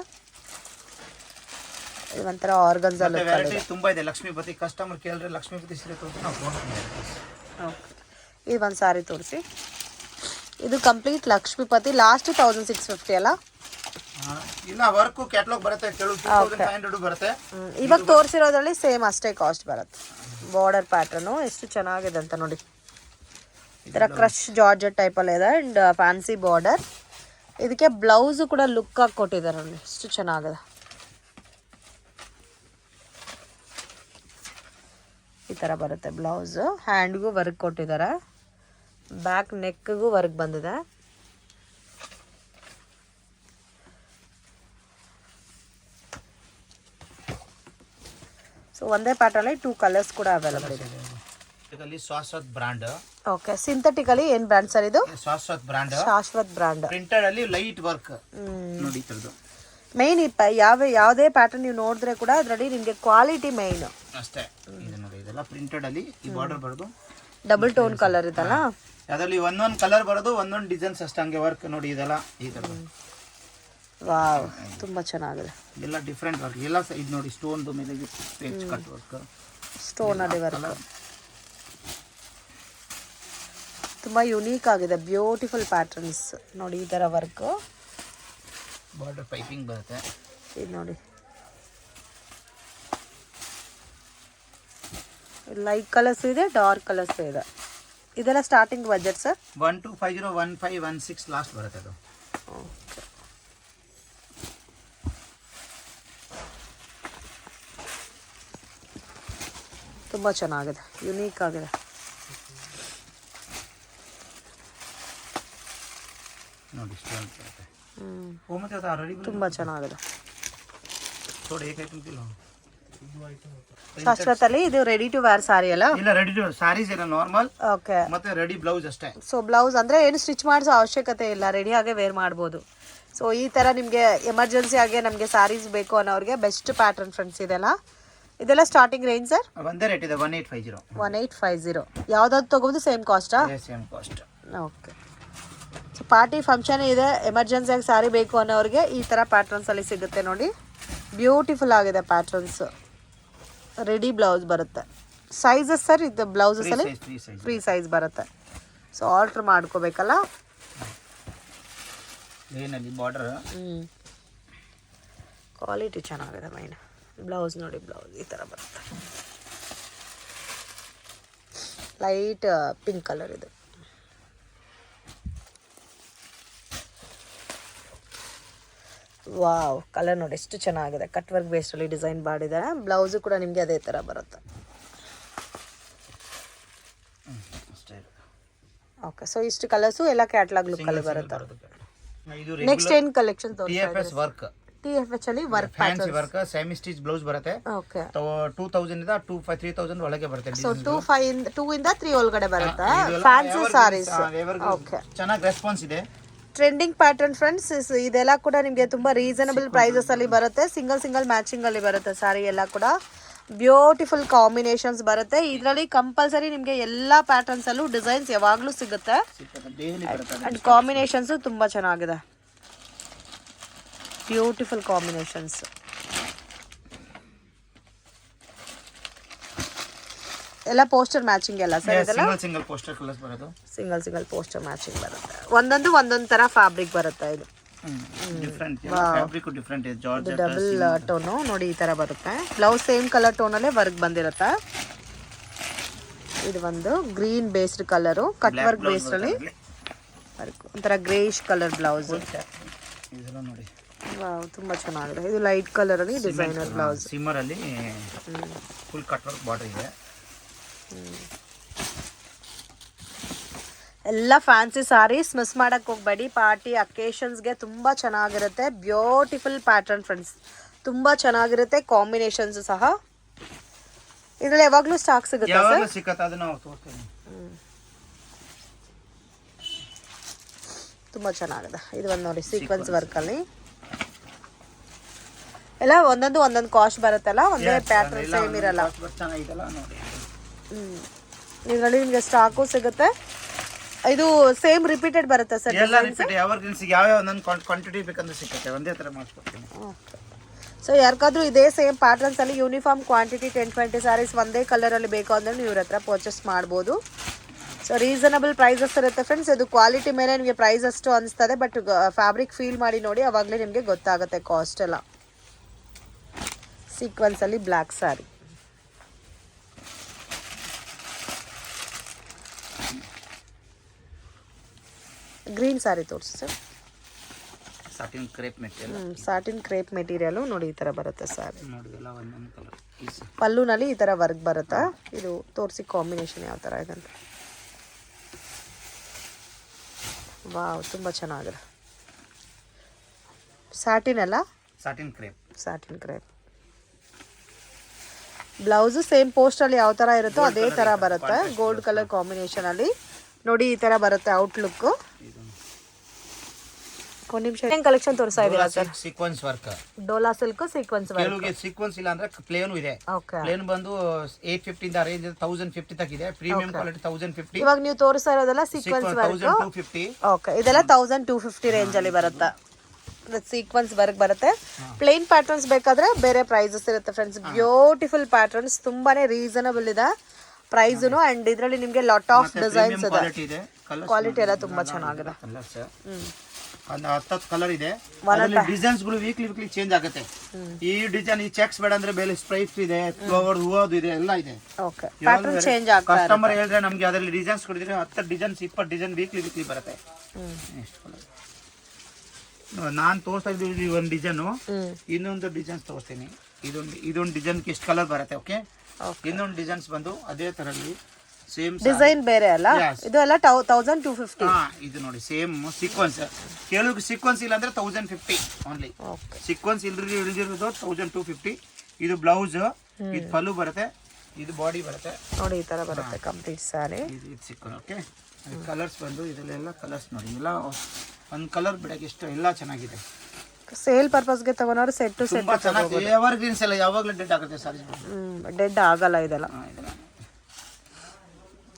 ಇದು ಒಂಥರ ಆರ್ಗನ್ಸ್ ಅಲ್ಲಿ ತುಂಬಾ ಇದೆ. ಲಕ್ಷ್ಮೀಪತಿ ಕಸ್ಟಮರ್ ಕೇಳಿದ್ರೆ ಲಕ್ಷ್ಮೀಪತಿ ಸೀರೆ ತೋರಿಸಿ ನಾವು ಓಕೆ, ಇದು ಒಂದು ಸಾರಿ ತೋರಿಸಿ. ಇದು ಕಂಪ್ಲೀಟ್ ಲಕ್ಷ್ಮೀಪತಿ. ಲಾಸ್ಟ್ 1650 ಅಲ್ಲ? ಇಲ್ಲ, ವರ್ಕ್ ಕ್ಯಾಟಲಾಗ್ ಬರುತ್ತೆ. ಕೆಲವು 2500 ಬರುತ್ತೆ. ಇವಾಗ ತೋರಿಸಿರೋದ್ರಲ್ಲಿ ಸೇಮ್ ಅಷ್ಟೇ ಕಾಸ್ಟ್ ಬರುತ್ತೆ. ಬಾರ್ಡರ್ ಪ್ಯಾಟರ್ನು ಎಷ್ಟು ಚೆನ್ನಾಗಿದೆ ಅಂತ ನೋಡಿ. ಈ ಥರ ಕ್ರಶ್ ಜಾರ್ಜೆಟ್ ಟೈಪಲ್ಲಿ ಇದೆ ಆ್ಯಂಡ್ ಫ್ಯಾನ್ಸಿ ಬಾರ್ಡರ್. ಇದಕ್ಕೆ ಬ್ಲೌಸು ಕೂಡ ಲುಕ್ ಆಗಿ ಕೊಟ್ಟಿದ್ದಾರೆ ನೋಡಿ, ಎಷ್ಟು ಚೆನ್ನಾಗಿದೆ. ಈ ಥರ ಬರುತ್ತೆ ಬ್ಲೌಸು. ಹ್ಯಾಂಡ್ಗೂ ವರ್ಕ್ ಕೊಟ್ಟಿದ್ದಾರೆ, ಬ್ಯಾಕ್ ನೆಕ್ಗೂ ವರ್ಕ್ ಬಂದಿದೆ. ಸೊ ಒಂದೇ ಪ್ಯಾಟರ್ನ್ ಅಲ್ಲಿ 2 ಕಲರ್ಸ್ ಕೂಡ ಅವೈಲೇಬಲ್ ಇದೆ. ಶಾಶ್ವತ್ ಬ್ರಾಂಡ್. ಓಕೆ, ಸಿಂಥೆಟಿಕಲಿ ಏನ್ ಬ್ರಾಂಡ್ ಸರ್ ಇದು? ಶಾಶ್ವತ್ ಬ್ರಾಂಡ್. ಶಾಶ್ವತ್ ಬ್ರಾಂಡ್. ಪ್ರಿಂಟೆಡ್ ಅಲ್ಲಿ ಲೈಟ್ ವರ್ಕ್ ನೋಡಿ. ಇತರದು ಮೇನ್ ಯಾವುದೇ ಪ್ಯಾಟರ್ನ್ ನೀವು ನೋಡಿದ್ರೆ ಕೂಡ ಅದರಲ್ಲಿ ನಿಮಗೆ ಕ್ವಾಲಿಟಿ ಮೇನ್ ಅಷ್ಟೇ. ಇದು ನೋಡಿ, ಇದೆಲ್ಲ ಪ್ರಿಂಟೆಡ್ ಅಲ್ಲಿ ಈ ಬಾರ್ಡರ್ ಬರೋದು ಡಬಲ್ ಟೋನ್ ಕಲರ್ ಇದಲ್ಲ. ಅದರಲ್ಲಿ ಒಂದೊಂದು ಕಲರ್ ಬರೋದು, ಒಂದೊಂದು ಡಿಸೈನ್ಸ್ ಅಷ್ಟೇ ಹಂಗೆ ವರ್ಕ್ ನೋಡಿ. ಇದೆಲ್ಲ ಈ ತರ ವಾವ್, ತುಂಬಾ ಚೆನ್ನಾಗಿದೆ. ಎಲ್ಲ ಡಿಫ್ರೆಂಟ್ ವರ್ಕ್ ಎಲ್ಲ ಇದು ನೋಡಿ. ಸ್ಟೋನ್ ಮೇಲೆ ಪೇಜ್ ಕಟ್ ವರ್ಕ್, ಸ್ಟೋನ್ ಅಲ್ಲಿ ವರ್ಕ್ ತುಂಬಾ ಯುನೀಕ್ ಆಗಿದೆ. ಬ್ಯೂಟಿಫುಲ್ ಪ್ಯಾಟರ್ನ್ಸ್ ನೋಡಿ. ಈ ತರ ವರ್ಕ್, ಬಾರ್ಡರ್ ಪೈಪಿಂಗ್ ಬರುತ್ತೆ. ಇದು ನೋಡಿ, ಲೈಟ್ ಕಲರ್ಸ್ ಇದೆ, ಡಾರ್ಕ್ ಕಲರ್ಸ್ ಇದೆ. ಇದೆಲ್ಲ ಸ್ಟಾರ್ಟಿಂಗ್ ಬಜೆಟ್ ಸರ್? 1250 1516 ಲಾಸ್ಟ್ ಬರುತ್ತೆ ಅದು. ತುಂಬ ಚೆನ್ನಾಗಿದೆ, ಯುನೀಕ್ ಆಗಿದೆ. ನೋಡಿ ಸ್ಟೋನ್ ಬರುತ್ತೆ. ಓ ಮತ್ತೆ ಅದು ಆಲ್ರೆಡಿ ತುಂಬ ಚೆನ್ನಾಗಿದೆ. ಥೋಡೆ ಏಕ ಐಟಮ್ ಕಿಲೋ ಶಾಶ್ವತಲ್ಲಿ ಇದು ರೆಡಿ ಟು ವೇರ್ ಸಾರಿ ಅಲ್ಲ? ಇಲ್ಲ, ರೆಡಿ ಟು ಸಾರೀಸ್ ಇಲ್ಲ, ನಾರ್ಮಲ್. ಓಕೆ. ಮತ್ತೆ ರೆಡಿ ಬ್ಲೌಸ್ ಅಷ್ಟೇ. ಸೊ ಬ್ಲೌಸ್ ಅಂದರೆ ಏನು ಸ್ಟಿಚ್ ಮಾಡಿಸೋ ಅವಶ್ಯಕತೆ ಇಲ್ಲ, ರೆಡಿಯಾಗೆ ವೇರ್ ಮಾಡ್ಬೋದು. ಸೊ ಈ ಥರ ನಿಮಗೆ ಎಮರ್ಜೆನ್ಸಿ ಆಗಿ ನಮಗೆ ಸ್ಯಾರೀಸ್ ಬೇಕು ಅನ್ನೋರಿಗೆ ಬೆಸ್ಟ್ ಪ್ಯಾಟರ್ನ್ ಫ್ರೆಂಡ್ಸ್ ಇದೆಲ್ಲ. ಇದೆಲ್ಲ ಸ್ಟಾರ್ಟಿಂಗ್ ರೇಂಜ್ ಸರ್? ಒಂದೇ ರೇಟ್ ಇದೆ, 1850. 1850. ಯಾವುದಾದ್ರು ತೊಗೊಂಡು ಸೇಮ್ ಕಾಸ್ಟಾ? Same cost. Okay. So party function ಇದೆ, ಎಮರ್ಜೆನ್ಸಿಯಾಗಿ ಸ್ಯಾರಿ ಬೇಕು ಅನ್ನೋರಿಗೆ ಈ ಥರ ಪ್ಯಾಟ್ರನ್ಸಲ್ಲಿ ಸಿಗುತ್ತೆ ನೋಡಿ. ಬ್ಯೂಟಿಫುಲ್ ಆಗಿದೆ ಪ್ಯಾಟ್ರನ್ಸ್. ರೆಡಿ ಬ್ಲೌಸ್ ಬರುತ್ತೆ. ಸೈಜಸ್ ಸರ್ ಇದು ಬ್ಲೌಸಸಲ್ಲಿ? ಫ್ರೀ ಸೈಜ್ ಬರುತ್ತೆ. ಸೊ ಆರ್ಡ್ರ್ ಮಾಡ್ಕೋಬೇಕಲ್ಲ. ಏನಲ್ಲಿ ಬಾರ್ಡರ್ ಕ್ವಾಲಿಟಿ ಚೆನ್ನಾಗಿದೆ ಮೈನ್. ಬ್ಲೌಸ್ ನೋಡಿ, ಬ್ಲೌಸ್ ಈ ಥರ ಬರುತ್ತೆ. ಲೈಟ್ ಪಿಂಕ್ ಕಲರ್ ಇದು. ವಾವ್, ಕಲರ್ ನೋಡಿ ಎಷ್ಟು ಚೆನ್ನಾಗಿದೆ. ಕಟ್ ವರ್ಕ್ ಬೇಸ್ಡಲ್ಲಿ ಡಿಸೈನ್ ಮಾಡಿದ್ದಾರೆ. ಬ್ಲೌಸು ಕೂಡ ನಿಮಗೆ ಅದೇ ಥರ ಬರುತ್ತೆ. ಓಕೆ. ಸೊ ಇಷ್ಟು ಕಲರ್ಸು ಎಲ್ಲ ಕ್ಯಾಟ್ಲಾಗ್ ಲುಕ್ಕಲ್ಲಿ ಬರುತ್ತೆ. ನೆಕ್ಸ್ಟ್ ಏನು ಕಲೆಕ್ಷನ್ TFS ವರ್ಕ್. TFH ಅಲ್ಲಿ work fancy work semi stitch blouse ಬರುತ್ತೆ. ಓಕೆ. 2000 ಇಂದ 3000 ಒಳಗೆ ಬರುತ್ತೆ. ಸೊ 2 ಇಂದ 3 ಒಳಗಡೆ ಬರುತ್ತೆ. ಫ್ಯಾನ್ಸಿ ಸಾರೀಸ್. ಓಕೆ. ಚೆನ್ನಾಗಿ ರೆಸ್ಪಾನ್ಸ್ ಇದೆ. Trending pattern friends. ಇದೆಲ್ಲ ಕೂಡ ನಿಮಗೆ ತುಂಬ ರೀಸನಬಲ್ ಪ್ರೈಸಸ್ ಅಲ್ಲಿ ಬರುತ್ತೆ. ಸಿಂಗಲ್ ಮ್ಯಾಚಿಂಗ್ ಅಲ್ಲಿ ಬರುತ್ತೆ ಸಾರಿ ಎಲ್ಲ ಕೂಡ. ಬ್ಯೂಟಿಫುಲ್ ಕಾಂಬಿನೇಷನ್ಸ್ ಬರುತ್ತೆ ಇದರಲ್ಲಿ. ಕಂಪಲ್ಸರಿ ನಿಮಗೆ ಎಲ್ಲ ಪ್ಯಾಟರ್ನ್ಸ್ ಅಲ್ಲೂ ಡಿಸೈನ್ಸ್ ಯಾವಾಗಲೂ ಸಿಗುತ್ತೆ. ಅಂಡ್ ಕಾಂಬಿನೇಷನ್ಸ್ ತುಂಬ ಚೆನ್ನಾಗಿದೆ. Beautiful combinations. ಎಲ್ಲ ಪೋಸ್ಟರ್ ಮ್ಯಾಚಿಂಗ್ ಎಲ್ಲ ಸರ್? ಇದೆಲ್ಲ ಸಿಂಗಲ್ ಪೋಸ್ಟರ್ ಕಲರ್ಸ್ ಬರೋದು. ಸಿಂಗಲ್ ಪೋಸ್ಟರ್ ಮ್ಯಾಚಿಂಗ್ ಬರುತ್ತೆ. ಒಂದೊಂದು ತರ ಫ್ಯಾಬ್ರಿಕ್ ಬರುತ್ತೆ. ಇದು ಡಿಫರೆಂಟ್ ಫ್ಯಾಬ್ರಿಕ್, ಡಿಫರೆಂಟ್ ಇದೆ. ಜಾರ್ಜೆಟ್ ಡಬಲ್ ಟೋನು ನೋಡಿ ಈ ತರ ಬರುತ್ತೆ. ಬ್ಲೌಸ್ ಸೇಮ್ ಕಲರ್ ಟೋನಲ್ಲೇ ವರ್ಕ್ ಬಂದಿರುತ್ತೆ. ಇದು ಒಂದು green based colour, cut work based ಅಲ್ಲಿ ಒಂಥರ ಗ್ರೇಶ್ ಕಲರ್ ಬ್ಲೌಸ್. ಇದೆಲ್ಲ ನೋಡಿ, ವಾವ್ ತುಂಬಾ ಚೆನ್ನಾಗಿದೆ. ಇದು ಲೈಟ್ ಕಲರ್ ಅಲ್ಲಿ ಡಿಸೈನರ್ ಬ್ಲೌಸ್. ಸಿಮ್ಮರ್ ಅಲ್ಲಿ ಫುಲ್ ಕಟ್ ವರ್ಕ್ ಬಾರ್ಡರ್ ಇದೆ. ಎಲ್ಲ ಫ್ಯಾನ್ಸಿ ಸಾರೀಸ್ ಮಿಸ್ ಮಾಡಕ್ಕೆ ಹೋಗಬೇಡಿ. ಪಾರ್ಟಿ ಅಕೇಶನ್ಸ್ಗೆ ತುಂಬ ಚೆನ್ನಾಗಿರುತ್ತೆ. ಬ್ಯೂಟಿಫುಲ್ ಪ್ಯಾಟರ್ನ್ ಫ್ರೆಂಡ್ಸ್, ತುಂಬ ಚೆನ್ನಾಗಿರುತ್ತೆ. ಕಾಂಬಿನೇಷನ್ಸ್ ಸಹ ಇದರಲ್ಲಿ ಯಾವಾಗಲೂ ಸ್ಟಾಕ್ ಸಿಗುತ್ತೆ ಸರ್? ಸಿಗುತ್ತೆ, ಅದನ್ನ ನಾವು ತೋರಿಸ್ತೀವಿ. ತುಂಬ ಚೆನ್ನಾಗಿದೆ. ಇದು ಒಂದು ನೋಡಿ ಸೀಕ್ವೆನ್ಸ್ ವರ್ಕಲ್ಲಿ ಎಲ್ಲ ಒಂದೊಂದು ಕಾಸ್ಟ್ ಬರುತ್ತಲ್ಲ, ಒಂದೇ ಪ್ಯಾಟರ್ನ್ ಸೇಮ್ ಇರಲ್ಲ. ಇದರಲ್ಲಿ ನಿಮಗೆ ಸ್ಟಾಕು ಸಿಗುತ್ತೆ. ಇದು ಸೇಮ್ ರಿಪೀಟೆಡ್ ಬರುತ್ತೆ ಸರ್? ಎಲ್ಲ ರಿಪೀಟ್, ಯಾವ ಒಂದೊಂದು ಕ್ವಾಂಟಿಟಿ ಬೇಕಂದ್ರೆ ಸಿಗುತ್ತೆ, ಒಂದೇ ಥರ ಮಾಡಿಸ್ಕೊಡ್ತೀನಿ. ಸೊ ಯಾರಿಗಾದ್ರೂ ಇದೇ ಸೇಮ್ ಪ್ಯಾಟರ್ನ್ಸ್ ಅಲ್ಲಿ ಯೂನಿಫಾರ್ಮ್ ಕ್ವಾಂಟಿಟಿ 10-20 ಸ್ಯಾರೀಸ್ ಒಂದೇ ಕಲರ್ ಅಲ್ಲಿ ಬೇಕು ಅಂದ್ರೆ ನೀವು ಇವ್ರ ಹತ್ರ ಪರ್ಚೇಸ್ ಮಾಡ್ಬೋದು. ಸೊ ರೀಸನಬಲ್ ಪ್ರೈಸಸ್ ಇರುತ್ತೆ ಫ್ರೆಂಡ್ಸ್. ಇದು ಕ್ವಾಲಿಟಿ ಮೇಲೆ ನಿಮಗೆ ಪ್ರೈಸ್ ಅಷ್ಟು ಅನಿಸ್ತದೆ, ಬಟ್ ಫ್ಯಾಬ್ರಿಕ್ ಫೀಲ್ ಮಾಡಿ ನೋಡಿ, ಅವಾಗಲೇ ನಿಮಗೆ ಗೊತ್ತಾಗುತ್ತೆ ಕಾಸ್ಟ್ ಎಲ್ಲ. ಸೀಕ್ವೆನ್ಸ್ ಅಲ್ಲಿ ಬ್ಲ್ಯಾಕ್ ಸ್ಯಾರಿ. ಗ್ರೀನ್ ಸ್ಯಾರಿ ತೋರಿಸಿ sir. Satin crepe material. Satin crepe material ನೋಡಿ ಈ ತರ ಬರುತ್ತೆ ಸ್ಯಾರಿ. ನೋಡಿದಲ್ಲ ಒಂದೊಂದು ಕಲರ್. ಪಲ್ಲುನಲ್ಲಿ ಈ ತರ ವರ್ಕ್ ಬರುತ್ತೆ. ಇದು ತೋರಿಸಿ ಕಾಂಬಿನೇಷನ್ ಯಾವ ತರ ಇದೆ ಅಂತ. ವಾವ್ ತುಂಬ ಚೆನ್ನಾಗಿದೆ. ಸ್ಯಾಟಿನ್ ಅಲ್ಲ? Satin crepe. Satin crepe. Blouse same ಪೋಸ್ಟಲ್ಲಿ ಯಾವ ಥರ ಇರುತ್ತೋ ಅದೇ ಥರ ಬರುತ್ತೆ. ಗೋಲ್ಡ್ ಕಲರ್ ಕಾಂಬಿನೇಷನ್ ಅಲ್ಲಿ ನೋಡಿ ಈ ಥರ ಬರುತ್ತೆ ಔಟ್ಲುಕ್. ಒಂದು ನಿಮಿಷ, ಏನು ಕಲೆಕ್ಷನ್ ತೋರಿಸ್ತಾ ಇದ್ದೀರಾ sir? Sequence work, Dola silk sequence work. ಕೆಲವಿಗೆ ಸೀಕ್ವೆನ್ಸ್ ಇಲ್ಲ ಅಂದ್ರೆ ಪ್ಲೇನ್ ಇದೆ. ಓಕೆ. ಪ್ಲೇನ್ ಬಂದು 850 ಇಂದ ರೇಂಜ್ 1050 ತಕ್ ಇದೆ. Premium quality 1050. ಇವಾಗ ನೀವು ತೋರಿಸ್ತಾ ಇರೋದೆಲ್ಲ ಸೀಕ್ವೆನ್ಸ್ ವರ್ಕ್. 1250. ಓಕೆ, ಇದೆಲ್ಲ 1250 ರೇಂಜ್ ಅಲ್ಲಿ ಬರುತ್ತೆ. ಸೀಕ್ವೆನ್ಸ್ ವರ್ಕ್ ಬರುತ್ತೆ. ಪ್ಲೇನ್ ಪ್ಯಾಟರ್ನ್ಸ್ ಬೇಕಾದ್ರೆ ಬೇರೆ ಪ್ರೈಸಸ್ ಇರುತ್ತೆ ಫ್ರೆಂಡ್ಸ್. ಬ್ಯೂಟಿಫುಲ್ ಪ್ಯಾಟರ್ನ್ಸ್, ತುಂಬಾನೇ ರೀಸನಬಲ್ ಇದೆ ಪ್ರೈಸ್ನು. ಅಂಡ್ ಇದರಲ್ಲಿ ನಿಮಗೆ ಲಾಟ್ ಆಫ್ ಡಿಸೈನ್ಸ್ ಇದೆ. ಕ್ವಾಲಿಟಿ ಎಲ್ಲ ತುಂಬಾ ಚೆನ್ನಾಗಿದೆ. ಕಲರ್ಸ್ 10 ಕಲರ್ ಇದೆ. ಡಿಸೈನ್ಸ್ ಗಳು ವೀಕ್ಲಿ ಚೇಂಜ್ ಆಗುತ್ತೆ. ಈ ಡಿಸೈನ್ ಈ ಚೆಕ್ಸ್ ಬೇಡ ಅಂದ್ರೆ ಬೇರೆ ಸ್ಟ್ರೈಪ್ಸ್ ಇದೆ, ಫ್ಲವರ್ ಹೂವದು ಇದೆ, ಎಲ್ಲ ಇದೆ. ಓಕೆ, ಪ್ಯಾಟರ್ನ್ ಚೇಂಜ್ ಆಗ್ತಾ ಕಸ್ಟಮರ್ ಹೇಳಿದ್ರೆ ನಮ್ಗೆ ಅದರಲ್ಲಿ ಡಿಸೈನ್ಸ್ ಕೊಡಿದ್ರೆ 10 ಡಿಸೈನ್ಸ್ 20 ಡಿಸೈನ್ ವೀಕ್ಲಿ ಬರುತ್ತೆ. ಎಷ್ಟು ಕಲರ್ ನಾನು ತೋರಿಸ್ತಾ ಇದ್ದೀವಿ ಒಂದು ಡಿಸೈನು, ಇನ್ನೊಂದು ಡಿಸೈನ್ಸ್ ತೋರಿಸ್ತೀನಿ. ಇದೊಂದು ಡಿಸೈನ್ಗೆ ಎಷ್ಟು ಕಲರ್ ಬರುತ್ತೆ. ಓಕೆ, ಇನ್ನೊಂದು ಡಿಸೈನ್ಸ್ ಬಂದು ಅದೇ ತರಲ್ಲಿ ಸೇಮ್ ಡಿಸೈನ್ ಬೇರೆ ಅಲ್ಲ, ಇದು ಎಲ್ಲ 1250. ಇದು ನೋಡಿ ಸೇಮ್ ಸೀಕ್ವೆನ್ಸ್. ಕೆಲವು ಸೀಕ್ವೆನ್ಸ್ ಇಲ್ಲ ಅಂದ್ರೆ 1050 ಓನ್ಲಿ. ಸೀಕ್ವೆನ್ಸ್ ಇಳಿದಿರೋದು 1250. ಇದು ಬ್ಲೌಸ್, ಇದು ಪಲ್ಲು ಬರುತ್ತೆ, ಇದು ಬಾಡಿ ಬರುತ್ತೆ ನೋಡಿ, ಈ ತರ ಬರುತ್ತೆ ಕಂಪ್ಲೀಟ್ ಸಾರಿ. ಇದು ಸೀಕ್ವೆನ್ಸ್. ಓಕೆ, ಕಲರ್ಸ್ ಬಂದು ಇದರಲ್ಲೆಲ್ಲ ಕಲರ್ಸ್ ನೋಡಿ, ಎಲ್ಲ ಒಂದು ಕಲರ್ ಬಿಡಕ್ಕೆ ಎಷ್ಟು ಎಲ್ಲ ಚೆನ್ನಾಗಿದೆ. ಸೇಲ್ ಪರ್ಪಸ್ಗೆ ತಗೊಂಡ್ರೆ ಸೆಟ್ ಟು ಸೆಟ್ ಚೆನ್ನಾಗಿ ಎವರ್ ಗ್ರೀನ್ಸ್ ಎಲ್ಲ ಯಾವಾಗಲೂ ಡೆಡ್ ಆಗುತ್ತೆ ಸರ್. ಡೆಡ್ ಆಗಲ್ಲ ಇದೆಲ್ಲ.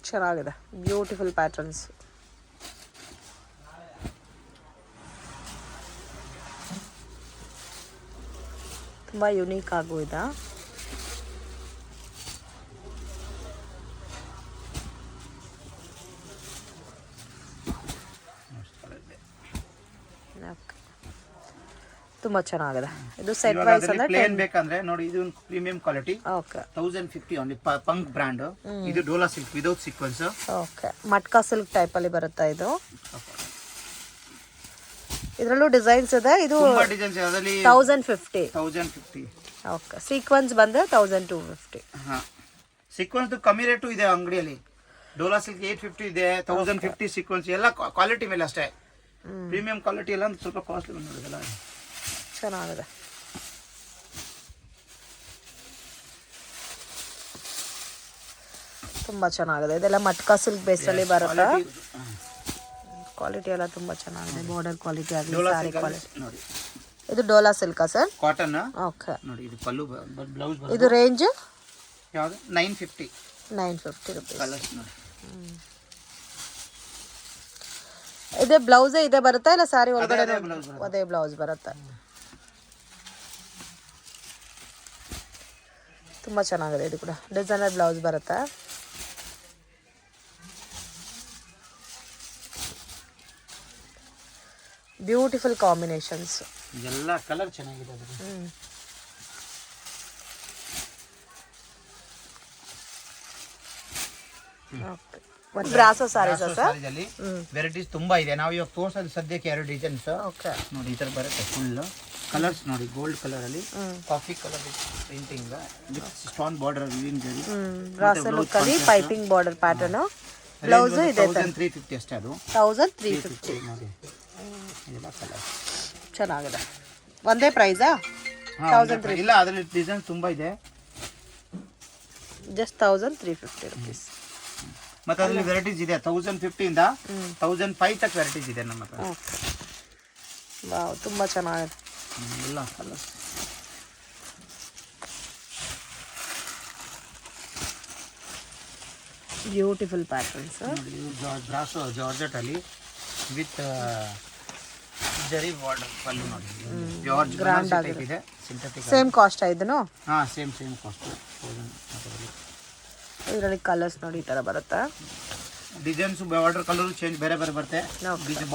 ಚೆನ್ನಾಗಿದೆ, ಬ್ಯೂಟಿಫುಲ್ ಪ್ಯಾಟರ್ನ್ಸ್. ತುಂಬಾ ಯುನೀಕ್ ಆಗು ಇದೆ. ತುಂಬಾ ಚೆನ್ನಾಗಿದೆ. ಇದು ಸೆಟ್ ವೈಸ್ ಅಂದ್ರೆ ಪ್ಲೇನ್ ಬೇಕಂದ್ರೆ ನೋಡಿ, ಇದು premium quality. Okay, 1050 only. Punk brand. ಇದು Dola silk without sequence. Okay, matka silk type ಅಲ್ಲಿ ಬರುತ್ತೆ ಇದು. ಇದರಲ್ಲೂ ಡಿಸೈನ್ಸ್ ಇದೆ. ಇದು ತುಂಬಾ ಡಿಸೈನ್ಸ್ ಇದೆ ಅದರಲ್ಲಿ. 1050. ಓಕೆ, ಸೀಕ್ವೆನ್ಸ್ ಬಂದ್ರೆ 1250. ಹಾ, ಸೀಕ್ವೆನ್ಸ್ ಕಮ್ಮಿ ರೇಟು ಇದೆ ಅಂಗಡಿಯಲ್ಲಿ. ಡೋಲಾ ಸಿಲ್ಕ್ 850 ಇದೆ, 1050 ಸೀಕ್ವೆನ್ಸ್. ಎಲ್ಲ ಕ್ವಾಲಿಟಿ ಮೇಲೆ ಅಷ್ಟೇ. ಪ್ರೀಮಿಯಂ ಕ್ವಾಲಿಟಿ ಎಲ್ಲ ಸ್ವಲ್ಪ ಕಾಸ್ಟ್ಲಿ ಬಂದಿರೋದಲ್ಲ. ಚೆನ್ನಾಗಿದೆ. ತುಂಬಾ ಚೆನ್ನಾಗಿದೆ. ಇದೆಲ್ಲ ಮಟ್ಕಾ ಸಿಲ್ಕ್ ಬೇಸ್ ಅಲ್ಲಿ ಬರುತ್ತೆ. ಕ್ವಾಲಿಟಿ ಎಲ್ಲ ತುಂಬಾ ಚೆನ್ನಾಗಿದೆ. ಬಾರ್ಡರ್ ಕ್ವಾಲಿಟಿ ಆಗಲಿ, ಸಾರಿ ಕ್ವಾಲಿಟಿ ನೋಡಿ. ಇದು ಡೋಲಾ ಸಿಲ್ಕಾ ಸರ್? ಕಾಟನ್. ಓಕೆ, ನೋಡಿ ಇದು ಪಲ್ಲು ಬ್ಲೌಸ್. ಇದು ರೇಂಜ್ ಯಾವುದು? 950 rupees. ಕಲರ್ಸ್ ನೋಡಿ. ಇದೆ ಬ್ಲೌಸ್ ಇದೆ ಬರುತ್ತಾ ಇಲ್ಲ ಸಾರಿ ಒಳಗಡೆ ಅದೇ ಬ್ಲೌಸ್ ಬರುತ್ತೆ. ತುಂಬಾ ಚೆನ್ನಾಗಿದೆ. ಇದು ಕೂಡ ಡಿಸೈನರ್ ಬ್ಲೌಸ್ ಬರುತ್ತೆ. Beautiful combinations. ಎಲ್ಲ ಕಲರ್ ಚೆನ್ನಾಗಿದೆ ಅದರಲ್ಲಿ. ಓಕೆ, ಬ್ರಾಸೋ ಸಾರೀಸ್ ಸಾರಿದಲ್ಲಿ ವೆರೈಟೀಸ್ ತುಂಬಾ ಇದೆ. ನಾವು ಇವಾಗ ತೋರಿಸೋದು ಸದ್ಯಕ್ಕೆ 2 ಡಿಸೈನ್ಸ್. ಓಕೆ, ನೋಡಿ ಈ ತರ ಬರುತ್ತೆ ಫುಲ್ ಕಲರ್ಸ್ ನೋಡಿ. ಗೋಲ್ಡ್ ಕಲರ್ ಅಲ್ಲಿ, coffee colour printing, stone border viewing ಜರಿ. ಬ್ರಾಸೋ ಲುಕ್ ಅಲ್ಲಿ ಪೈಪಿಂಗ್ ಬಾರ್ಡರ್ ಪ್ಯಾಟರ್ನ್. ಬ್ಲೌಸ್ ಇದೆ 1350 ಅಷ್ಟೇ. ಅದು 1350 ನೋಡಿ. ಇದೆಲ್ಲ ಕಲರ್ ಚೆನ್ನಾಗಿದೆ. ಒಂದೇ ಪ್ರೈಸಾ? 1350 ಇಲ್ಲ, ಅದರಲ್ಲಿ ಡಿಸೈನ್ ತುಂಬಾ ಇದೆ. Just 1350 rupees. ಮತ್ತೆ ಅದರಲ್ಲಿ ವೆರೈಟೀಸ್ ಇದೆ. 1050 ಇಂದ 1005 ತಕ್ ವೆರೈಟೀಸ್ ಇದೆ ನಮ್ಮ ಹತ್ರ. ಓಕೆ, ವಾವ್, ತುಂಬಾ ಚೆನ್ನಾಗಿದೆ. ಎಲ್ಲ colours. Beautiful patterns. Brasso georgette ಅಲ್ಲಿ ವಿತ್ ಜರಿ ಬಾರ್ಡರ್ ಪಲ್ಲು ನೋಡಿ. ಜಾರ್ಜ್ ಗ್ರ್ಯಾಂಡ್ ಆಗಿದೆ. ಸಿಂಥೆಟಿಕ್ ಸೇಮ್ ಕಾಸ್ಟ್ ಇದನ್ನು? ಹಾ, ಸೇಮ್ ಕಾಸ್ಟ್. ಇದರಲ್ಲಿ ಕಲರ್ಸ್ ನೋಡಿ ಈ ತರ ಬರುತ್ತೆ. ಡಿಸೈನ್ಸ್ ಬಾರ್ಡರ್ ಕಲರ್ ಚೇಂಜ್ ಬೇರೆ ಬರುತ್ತೆ.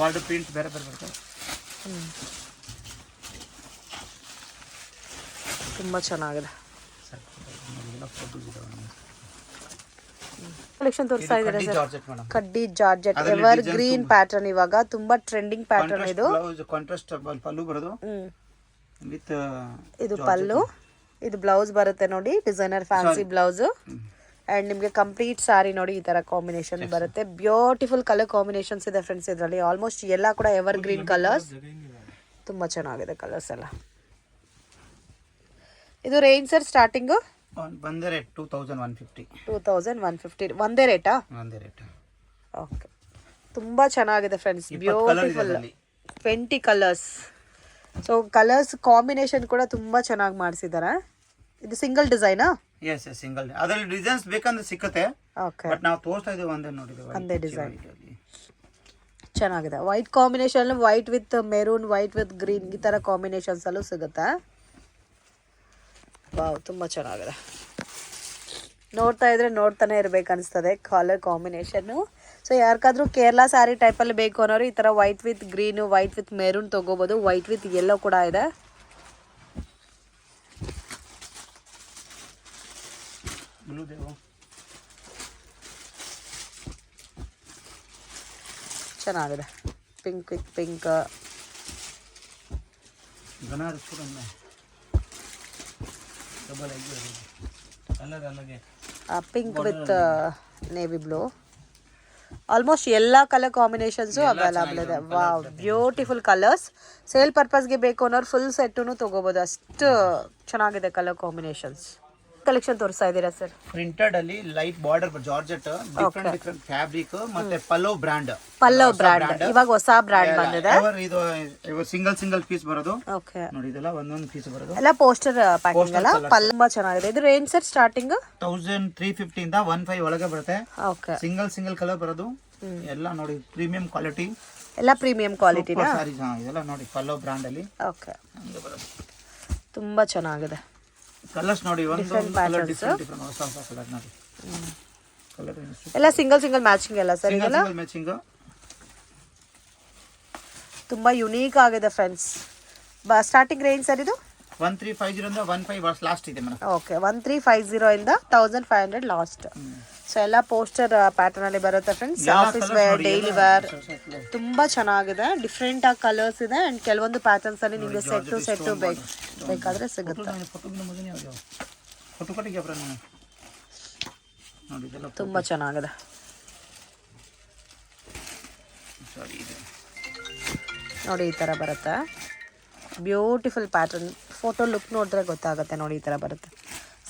ಬಾರ್ಡರ್ ಪ್ರಿಂಟ್ ಬೇರೆ ಬರುತ್ತೆ. ತುಂಬಾ ಚೆನ್ನಾಗಿದೆ. ಕಲೆಕ್ಷನ್ ತೋರಿಸ್ತಾ ಇದ್ದಾರೆ ಸರ್. ಕಡ್ಡಿ ಜಾರ್ಜೆಟ್ ಎವರ್ ಗ್ರೀನ್ ಪ್ಯಾಟರ್ನ್. ಇವಾಗ ತುಂಬಾ ಟ್ರೆಂಡಿಂಗ್ ಪ್ಯಾಟರ್ನ್ ಇದು. ಕಾಂಟ್ರಾಸ್ಟ್ ಪಲ್ಲು ಬರೋದು ವಿತ್. ಇದು ಪಲ್ಲು, ಇದು ಬ್ಲೌಸ್ ಬರುತ್ತೆ ನೋಡಿ, ಡಿಸೈನರ್ ಫ್ಯಾನ್ಸಿ ಬ್ಲೌಸ್. ಅಂಡ್ ನಿಮಗೆ ಕಂಪ್ಲೀಟ್ ಸಾರಿ ನೋಡಿ ಈ ತರ ಕಾಂಬಿನೇಷನ್ ಬರುತ್ತೆ. ಬ್ಯೂಟಿಫುಲ್ ಕಲರ್ ಕಾಂಬಿನೇಷನ್ಸ್ ಇದೆ ಫ್ರೆಂಡ್ಸ್ ಇದರಲ್ಲಿ. ಆಲ್ಮೋಸ್ಟ್ ಎಲ್ಲ ಕೂಡ ಎವರ್ ಗ್ರೀನ್ ಕಲರ್ಸ್. ತುಂಬಾ ಚೆನ್ನಾಗಿದೆ ಕಲರ್ಸ್ ಎಲ್ಲ. ಇದು ರೇಂಜ್ ಸರ್ ಸ್ಟಾರ್ಟಿಂಗ್ ಬಂದೇ ರೇಟ್ 2150. 2150 ಒಂದೇ ರೇಟಾ? ಒಂದೇ ರೇಟ್. ಓಕೆ, ತುಂಬಾ ಚೆನ್ನಾಗಿದೆ friends. Beautiful 20 colours. So colours combination ಕೂಡ ತುಂಬಾ ಚೆನ್ನಾಗಿ ಮಾಡಿಸಿದ್ದಾರೆ. ಇದು ಸಿಂಗಲ್ ಡಿಸೈನಾ? Yes, single. ಅದರಲ್ಲಿ ಡಿಸೈನ್ಸ್ ಬೇಕಂದ್ರೆ ಸಿಕ್ಕುತ್ತೆ. ಓಕೆ, ಬಟ್ ನಾವು ತೋರಿಸ್ತಾ ಇದೀವಿ ಒಂದೇ ನೋಡಿದ್ವಿ. ಒಂದೇ ಡಿಸೈನ್ ಚೆನ್ನಾಗಿದೆ. White combination, white with maroon, white with green, ಈ ತರ ಕಾಂಬಿನೇಷನ್ಸ್ ಅಲ್ಲೂ ಸಿಗುತ್ತೆ. ವಾವ್, ತುಂಬಾ ಚೆನ್ನಾಗಿದೆ. ನೋಡ್ತಾ ಇದ್ರೆ ನೋಡ್ತಾನೆ ಇರ್ಬೇಕು ಅನಿಸ್ತದೆ ಕಲರ್ ಕಾಂಬಿನೇಷನ್. ಸೊ ಯಾರಿಗಾದ್ರೂ ಕೇರಳ ಸ್ಯಾರಿ ಟೈಪಲ್ಲಿ ಬೇಕು ಅನ್ನೋರು ಈ ಥರ white with green, white with maroon ತೊಗೋಬೋದು. ವೈಟ್ ವಿತ್ ಯೆಲ್ಲೋ ಕೂಡ ಇದೆ. ಬ್ಲೂ ದೇವು ಚೆನ್ನಾಗಿದೆ, ಪಿಂಕ್ ವಿತ್ ಪಿಂಕ್. ಬನಾರಸ್ ಕೂಡ ಡಬಲ್ ಕಲರ್ ಅಲ್ಲಗೆ pink with navy blue. Almost ಎಲ್ಲ ಕಲರ್ ಕಾಂಬಿನೇಷನ್ಸು ಅವೈಲಬಲ್ ಇದೆ. Wow, beautiful colours. ಸೇಲ್ ಪರ್ಪಸ್ಗೆ ಬೇಕು ಅನ್ನೋರು ಫುಲ್ ಸೆಟ್ಟನ್ನು ತೊಗೋಬೋದು, ಅಷ್ಟು ಚೆನ್ನಾಗಿದೆ ಕಲರ್ ಕಾಂಬಿನೇಷನ್ಸ್. ಕಲೆಕ್ಷನ್ ತೋರಿಸ್ತಾ ಇದ್ದೀರಾ ಸರ್? ಪ್ರಿಂಟೆಡ್ ಅಲ್ಲಿ light border georgette, different fabric, ಮತ್ತೆ ಪಲ್ಲವ್ ಬ್ರ್ಯಾಂಡ್. ಪಲ್ಲವ್ ಬ್ರ್ಯಾಂಡ್ ಇವಾಗ ಹೊಸ ಬ್ರ್ಯಾಂಡ್ ಬಂದಿದೆ. ಇದು ಸಿಂಗಲ್ ಪೀಸ್ ಬರೋದು. ಓಕೆ, ನೋಡಿ ಇದೆಲ್ಲ ಒಂದೊಂದು ಪೀಸ್ ಬರೋದು. ಎಲ್ಲ ಪೋಸ್ಟರ್ ಪ್ಯಾಕಿಂಗ್ ಅಲ್ಲ, ತುಂಬಾ ಚೆನ್ನಾಗಿದೆ. ಇದು ರೇಂಜ್ ಸರ್ ಸ್ಟಾರ್ಟಿಂಗ್ 1350 ಇಂದ 15 ಒಳಗೆ ಬರುತ್ತೆ. ಓಕೆ, ಸಿಂಗಲ್ ಕಲರ್ ಬರೋದು. ಎಲ್ಲ ನೋಡಿ ಪ್ರೀಮಿಯಂ ಕ್ವಾಲಿಟಿ, ಎಲ್ಲ ಪ್ರೀಮಿಯಂ ಕ್ವಾಲಿಟಿನಾ? ಸಾರೀಸ್ ಇದೆಲ್ಲ ನೋಡಿ ಪಲ್ಲವ್ ಬ್ರ್ಯಾಂಡ್ ಅಲ್ಲಿ. ಓಕೆ, ತುಂಬಾ ಚೆನ್ನಾಗಿದೆ. ಕಲರ್ಸ್ ನೋಡಿ, ಒಂದು ಕಲರ್ ಡಿಫರೆಂಟ್ ಹೊಸ ಕಲರ್ ನೋಡಿ. ಕಲರ್ ಎಲ್ಲ ಸಿಂಗಲ್ ಮ್ಯಾಚಿಂಗ್ ಎಲ್ಲ ಸರ್? ಇದೆಲ್ಲ ಮ್ಯಾಚಿಂಗ್ ತುಂಬಾ ಯುನೀಕ್ ಆಗಿದೆ ಫ್ರೆಂಡ್ಸ್. ಸ್ಟಾರ್ಟಿಂಗ್ ರೇಂಜ್ ಸರ್ ಇದು 1350 ಇಂದ 15 ಲಾಸ್ಟ್ ಇದೆ ಮೇಡಮ್. ಓಕೆ, 1350 ಇಂದ 1500 ಲಾಸ್ಟ್. ಸೊ ಎಲ್ಲ ಪೋಸ್ಟರ್ ಪ್ಯಾಟರ್ನ್ ಅಲ್ಲಿ ಬರುತ್ತೆ friends. Office wear, daily wear ತುಂಬಾ ಚೆನ್ನಾಗಿದೆ. ಡಿಫ್ರೆಂಟ್ ಆಗಿ ಕಲರ್ಸ್ ಇದೆ ಅಂಡ್ ಕೆಲವೊಂದು ಪ್ಯಾಟರ್ನ್ಸ್ ಅಲ್ಲಿ ನಿಮಗೆ ಸೆಟ್ ಬೇಕಾದ್ರೆ ಸಿಗುತ್ತೆ. ತುಂಬಾ ಚೆನ್ನಾಗಿದೆ ನೋಡಿ. ಈ ತರ ಬರುತ್ತೆ, ಬ್ಯೂಟಿಫುಲ್ ಪ್ಯಾಟರ್ನ್. ಫೋಟೋ ಲುಕ್ ನೋಡಿದ್ರೆ ಗೊತ್ತಾಗುತ್ತೆ ನೋಡಿ. ಈ ತರ ಬರುತ್ತೆ,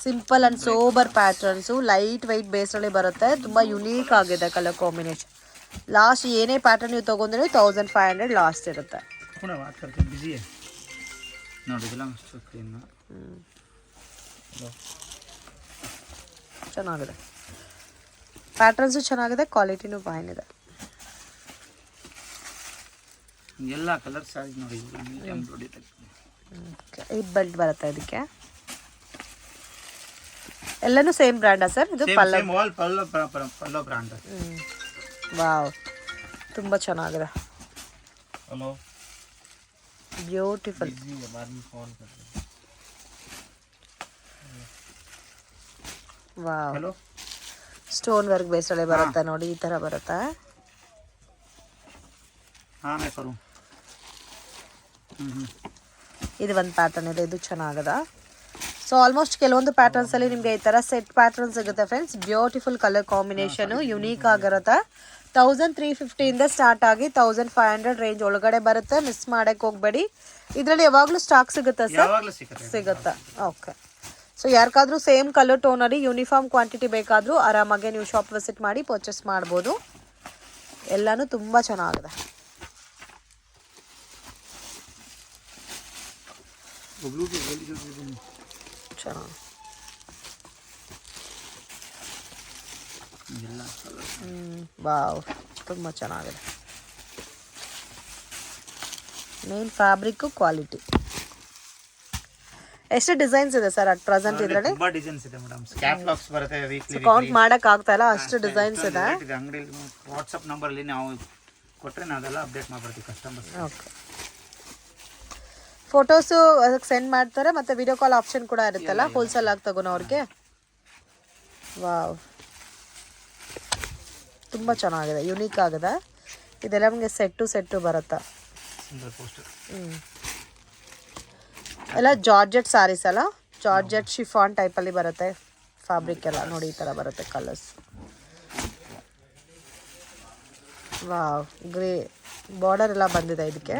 simple and sober patterns, light white ಬೇಸಲ್ಲಿ ಬರುತ್ತೆ. ತುಂಬ ಯುನೀಕ್ ಆಗಿದೆ ಕಲರ್ ಕಾಂಬಿನೇಷನ್. ಲಾಸ್ಟ್ ಏನೇ ಪ್ಯಾಟರ್ನ್ ನೀವು ತೊಗೊಂಡ್ರೆ 1500 ಲಾಸ್ಟ್ ಇರುತ್ತೆ. ಚೆನ್ನಾಗಿದೆ, ಪ್ಯಾಟರ್ನ್ಸು ಚೆನ್ನಾಗಿದೆ, ಕ್ವಾಲಿಟಿನೂ ಫೈನ್ ಇದೆ. ಎಲ್ಲ ಕಲರ್ ಸಾರಿ ನೋಡಿ. ಈ ಬೆಲ್ಟ್ ಬರುತ್ತೆ ಇದಕ್ಕೆ. ಎಲ್ಲನೂ ಸೇಮ್ ಬ್ರ್ಯಾಂಡಾ ಸರ್? ಇದು ಪಲ್ಲವ್ ಬ್ರ್ಯಾಂಡ್. ವಾವ್, ತುಂಬ ಚೆನ್ನಾಗಿದೆ, ಬ್ಯೂಟಿಫುಲ್. ವಾವ್, ಸ್ಟೋನ್ ವರ್ಕ್ ಬೇಸಳೆ ಬರುತ್ತೆ ನೋಡಿ. ಈ ತರ ಬರುತ್ತೆ. ಇದು ಒಂದು ಪ್ಯಾಟರ್ನ್ ಇದೆ, ಇದು ಚೆನ್ನಾಗದ. ಸೊ ಆಲ್ಮೋಸ್ಟ್ ಕೆಲವೊಂದು ಪ್ಯಾಟರ್ನ್ಸ್ ಅಲ್ಲಿ ನಿಮಗೆ ಈ ತರ ಸೆಟ್ ಪ್ಯಾಟರ್ನ್ ಸಿಗುತ್ತೆ friends. Beautiful colour combination, unique ಆಗಿರುತ್ತೆ. 1350 ಇಂದ ಸ್ಟಾರ್ಟ್ ಆಗಿ 1500 ರೇಂಜ್ ಒಳಗಡೆ ಬರುತ್ತೆ. ಮಿಸ್ ಮಾಡಕ್ಕೆ ಹೋಗ್ಬೇಡಿ. ಇದರಲ್ಲಿ ಯಾವಾಗಲೂ ಸ್ಟಾಕ್ ಸಿಗುತ್ತೆ ಸರ್? ಸಿಗುತ್ತೆ. ಓಕೆ, ಸೊ ಯಾರಿಗಾದ್ರೂ ಸೇಮ್ ಕಲರ್ ಟೋನಲ್ಲಿ ಯೂನಿಫಾರ್ಮ್ ಕ್ವಾಂಟಿಟಿ ಬೇಕಾದರೂ ಆರಾಮಾಗಿ ನೀವು ಶಾಪ್ ವಿಸಿಟ್ ಮಾಡಿ ಪರ್ಚೇಸ್ ಮಾಡ್ಬೋದು. ಎಲ್ಲನೂ ತುಂಬ ಚೆನ್ನಾಗಿದೆ. ವಾವ್, ತುಂಬ ಚೆನ್ನಾಗಿದೆ. Main fabric quality. ಎಷ್ಟು ಡಿಸೈನ್ಸ್ ಇದೆ ಸರ್ ಅಟ್ ಪ್ರೆಸೆಂಟ್ ಇದರಲ್ಲಿ? ತುಂಬಾ ಡಿಸೈನ್ಸ್ ಇದೆ ಮೇಡಂ. ಕ್ಯಾಟಲಾಗ್ಸ್ ಬರುತ್ತೆ ವೀಕ್ಲಿ. ಕೌಂಟ್ ಮಾಡಕ್ ಆಗ್ತಾ ಇಲ್ಲ, ಅಷ್ಟು ಡಿಸೈನ್ಸ್ ಇದೆ. ಅಂಗಡಿಯಲ್ಲಿ ವಾಟ್ಸ್ಆಪ್ ನಂಬರ್ ಅಲ್ಲಿ ನಾವು ಕೊಟ್ಟರೆ ನಾವೆಲ್ಲ ಅಪ್ಡೇಟ್ ಮಾಡ್ಬಿಡ್ತೀವಿ ಕಸ್ಟಮರ್ಸ್. ಓಕೆ, ಫೋಟೋಸು ಅದಕ್ಕೆ ಸೆಂಡ್ ಮಾಡ್ತಾರೆ, ಮತ್ತು ವಿಡಿಯೋ ಕಾಲ್ ಆಪ್ಷನ್ ಕೂಡ ಇರುತ್ತಲ್ಲ ಹೋಲ್ಸೇಲ್ ಆಗಿ ತಗೊಳೋರಿಗೆ. ವಾವ್, ತುಂಬ ಚೆನ್ನಾಗಿದೆ, ಯುನೀಕ್ ಆಗಿದೆ. ಇದೆಲ್ಲ ನಮಗೆ ಸೆಟ್ಟು ಬರುತ್ತೆ. ಎಲ್ಲ ಜಾರ್ಜೆಟ್ ಸ್ಯಾರೀಸ್ ಅಲ್ಲ, ಜಾರ್ಜೆಟ್ ಶಿಫಾನ್ ಟೈಪಲ್ಲಿ ಬರುತ್ತೆ ಫ್ಯಾಬ್ರಿಕ್ ಎಲ್ಲ. ನೋಡಿ ಈ ಥರ ಬರುತ್ತೆ ಕಲರ್ಸ್. ವಾವ್, ಗ್ರೇ ಬಾರ್ಡರ್ ಎಲ್ಲ ಬಂದಿದೆ ಇದಕ್ಕೆ.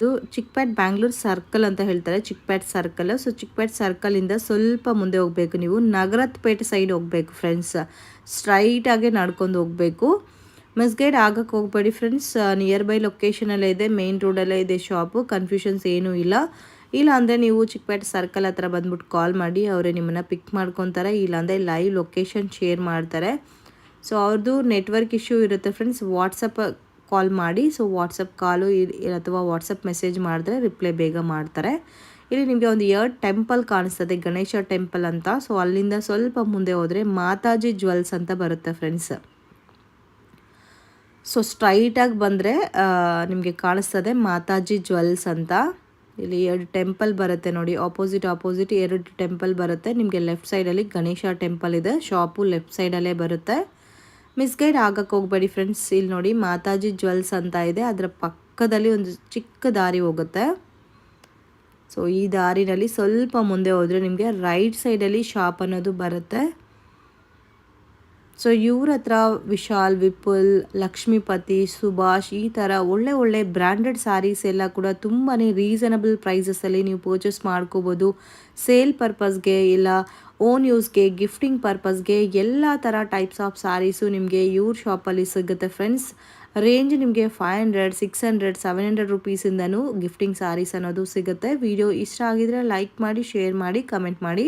ಇದು ಚಿಕ್ಪೇಟ್ ಬ್ಯಾಂಗ್ಳೂರ್ ಸರ್ಕಲ್ ಅಂತ ಹೇಳ್ತಾರೆ, ಚಿಕ್ಪೇಟ್ ಸರ್ಕಲ್. ಸೊ ಚಿಕ್ಪೇಟ್ ಸರ್ಕಲಿಂದ ಸ್ವಲ್ಪ ಮುಂದೆ ಹೋಗಬೇಕು, ನೀವು ನಗರತ್ ಪೇಟೆ ಸೈಡ್ ಹೋಗಬೇಕು ಫ್ರೆಂಡ್ಸ್. ಸ್ಟ್ರೈಟಾಗಿ ನಡ್ಕೊಂಡು ಹೋಗಬೇಕು, ಮಿಸ್ಗೈಡ್ ಆಗಕ್ಕೆ ಹೋಗಬೇಡಿ ಫ್ರೆಂಡ್ಸ್. ನಿಯರ್ ಬೈ ಲೊಕೇಶನಲ್ಲೇ ಇದೆ, ಮೇನ್ ರೋಡಲ್ಲೇ ಇದೆ ಶಾಪು, ಕನ್ಫ್ಯೂಷನ್ಸ್ ಏನೂ ಇಲ್ಲ. ಅಂದರೆ ನೀವು ಚಿಕ್ಪೇಟ್ ಸರ್ಕಲ್ ಹತ್ರ ಬಂದ್ಬಿಟ್ಟು ಕಾಲ್ ಮಾಡಿ, ಅವರೇ ನಿಮ್ಮನ್ನು ಪಿಕ್ ಮಾಡ್ಕೊತಾರೆ. ಇಲ್ಲಾಂದರೆ ಲೈವ್ ಲೊಕೇಶನ್ ಶೇರ್ ಮಾಡ್ತಾರೆ. ಸೊ ಅವ್ರದ್ದು ನೆಟ್ವರ್ಕ್ ಇಶ್ಯೂ ಇರುತ್ತೆ ಫ್ರೆಂಡ್ಸ್, ವಾಟ್ಸಪ್ ಕಾಲ್ ಮಾಡಿ. ಸೊ ವಾಟ್ಸಪ್ ಕಾಲು ಅಥವಾ ವಾಟ್ಸಪ್ ಮೆಸೇಜ್ ಮಾಡಿದ್ರೆ ರಿಪ್ಲೈ ಬೇಗ ಮಾಡ್ತಾರೆ. ಇಲ್ಲಿ ನಿಮಗೆ ಒಂದು 2 ಟೆಂಪಲ್ ಕಾಣಿಸ್ತದೆ, ಗಣೇಶ ಟೆಂಪಲ್ ಅಂತ. ಸೊ ಅಲ್ಲಿಂದ ಸ್ವಲ್ಪ ಮುಂದೆ ಹೋದರೆ ಮಾತಾಜಿ ಜ್ಯುವೆಲ್ಸ್ ಅಂತ ಬರುತ್ತೆ ಫ್ರೆಂಡ್ಸ್. ಸೊ ಸ್ಟ್ರೈಟಾಗಿ ಬಂದರೆ ನಿಮಗೆ ಕಾಣಿಸ್ತದೆ ಮಾತಾಜಿ ಜ್ಯುವೆಲ್ಸ್ ಅಂತ. ಇಲ್ಲಿ 2 ಟೆಂಪಲ್ ಬರುತ್ತೆ ನೋಡಿ, ಆಪೋಸಿಟ್ ಎರಡು ಟೆಂಪಲ್ ಬರುತ್ತೆ ನಿಮಗೆ. ಲೆಫ್ಟ್ ಸೈಡಲ್ಲಿ ಗಣೇಶ ಟೆಂಪಲ್ ಇದೆ, ಶಾಪು ಲೆಫ್ಟ್ ಸೈಡಲ್ಲೇ ಬರುತ್ತೆ. ಮಿಸ್ಗೈಡ್ ಆಗಕ್ಕೆ ಹೋಗಬೇಡಿ ಫ್ರೆಂಡ್ಸ್. ಇಲ್ಲಿ ನೋಡಿ ಮಾತಾಜಿ ಜ್ಯುವೆಲ್ಸ್ ಅಂತ ಇದೆ, ಅದರ ಪಕ್ಕದಲ್ಲಿ ಒಂದು ಚಿಕ್ಕ ದಾರಿ ಹೋಗುತ್ತೆ. ಸೊ ಈ ದಾರಿನಲ್ಲಿ ಸ್ವಲ್ಪ ಮುಂದೆ ಹೋದರೆ ನಿಮಗೆ ರೈಟ್ ಸೈಡಲ್ಲಿ ಶಾಪ್ ಅನ್ನೋದು ಬರುತ್ತೆ. ಸೊ ಇವ್ರ ಹತ್ರ ವಿಶಾಲ್, ವಿಪುಲ್, ಲಕ್ಷ್ಮೀಪತಿ, ಸುಭಾಷ್ ಈ ಥರ ಒಳ್ಳೆ ಬ್ರ್ಯಾಂಡೆಡ್ ಸ್ಯಾರೀಸ್ ಎಲ್ಲ ಕೂಡ ತುಂಬಾ ರೀಸನಬಲ್ ಪ್ರೈಸಸಲ್ಲಿ ನೀವು ಪರ್ಚೇಸ್ ಮಾಡ್ಕೋಬೋದು. ಸೇಲ್ ಪರ್ಪಸ್ಗೆ ಇಲ್ಲ ಓನ್ ಯೂಸ್ಗೆ, ಗಿಫ್ಟಿಂಗ್ ಪರ್ಪಸ್ಗೆ ಎಲ್ಲ ಥರ ಟೈಪ್ಸ್ ಆಫ್ ಸ್ಯಾರೀಸು ನಿಮಗೆ ಇವ್ರ ಶಾಪಲ್ಲಿ ಸಿಗುತ್ತೆ ಫ್ರೆಂಡ್ಸ್. ರೇಂಜ್ ನಿಮಗೆ 500, 600, 700 ರುಪೀಸಿಂದನೂ ಗಿಫ್ಟಿಂಗ್ ಸ್ಯಾರೀಸ್ ಅನ್ನೋದು ಸಿಗುತ್ತೆ. ವಿಡಿಯೋ ಇಷ್ಟ ಆಗಿದರೆ ಲೈಕ್ ಮಾಡಿ, ಶೇರ್ ಮಾಡಿ, ಕಮೆಂಟ್ ಮಾಡಿ.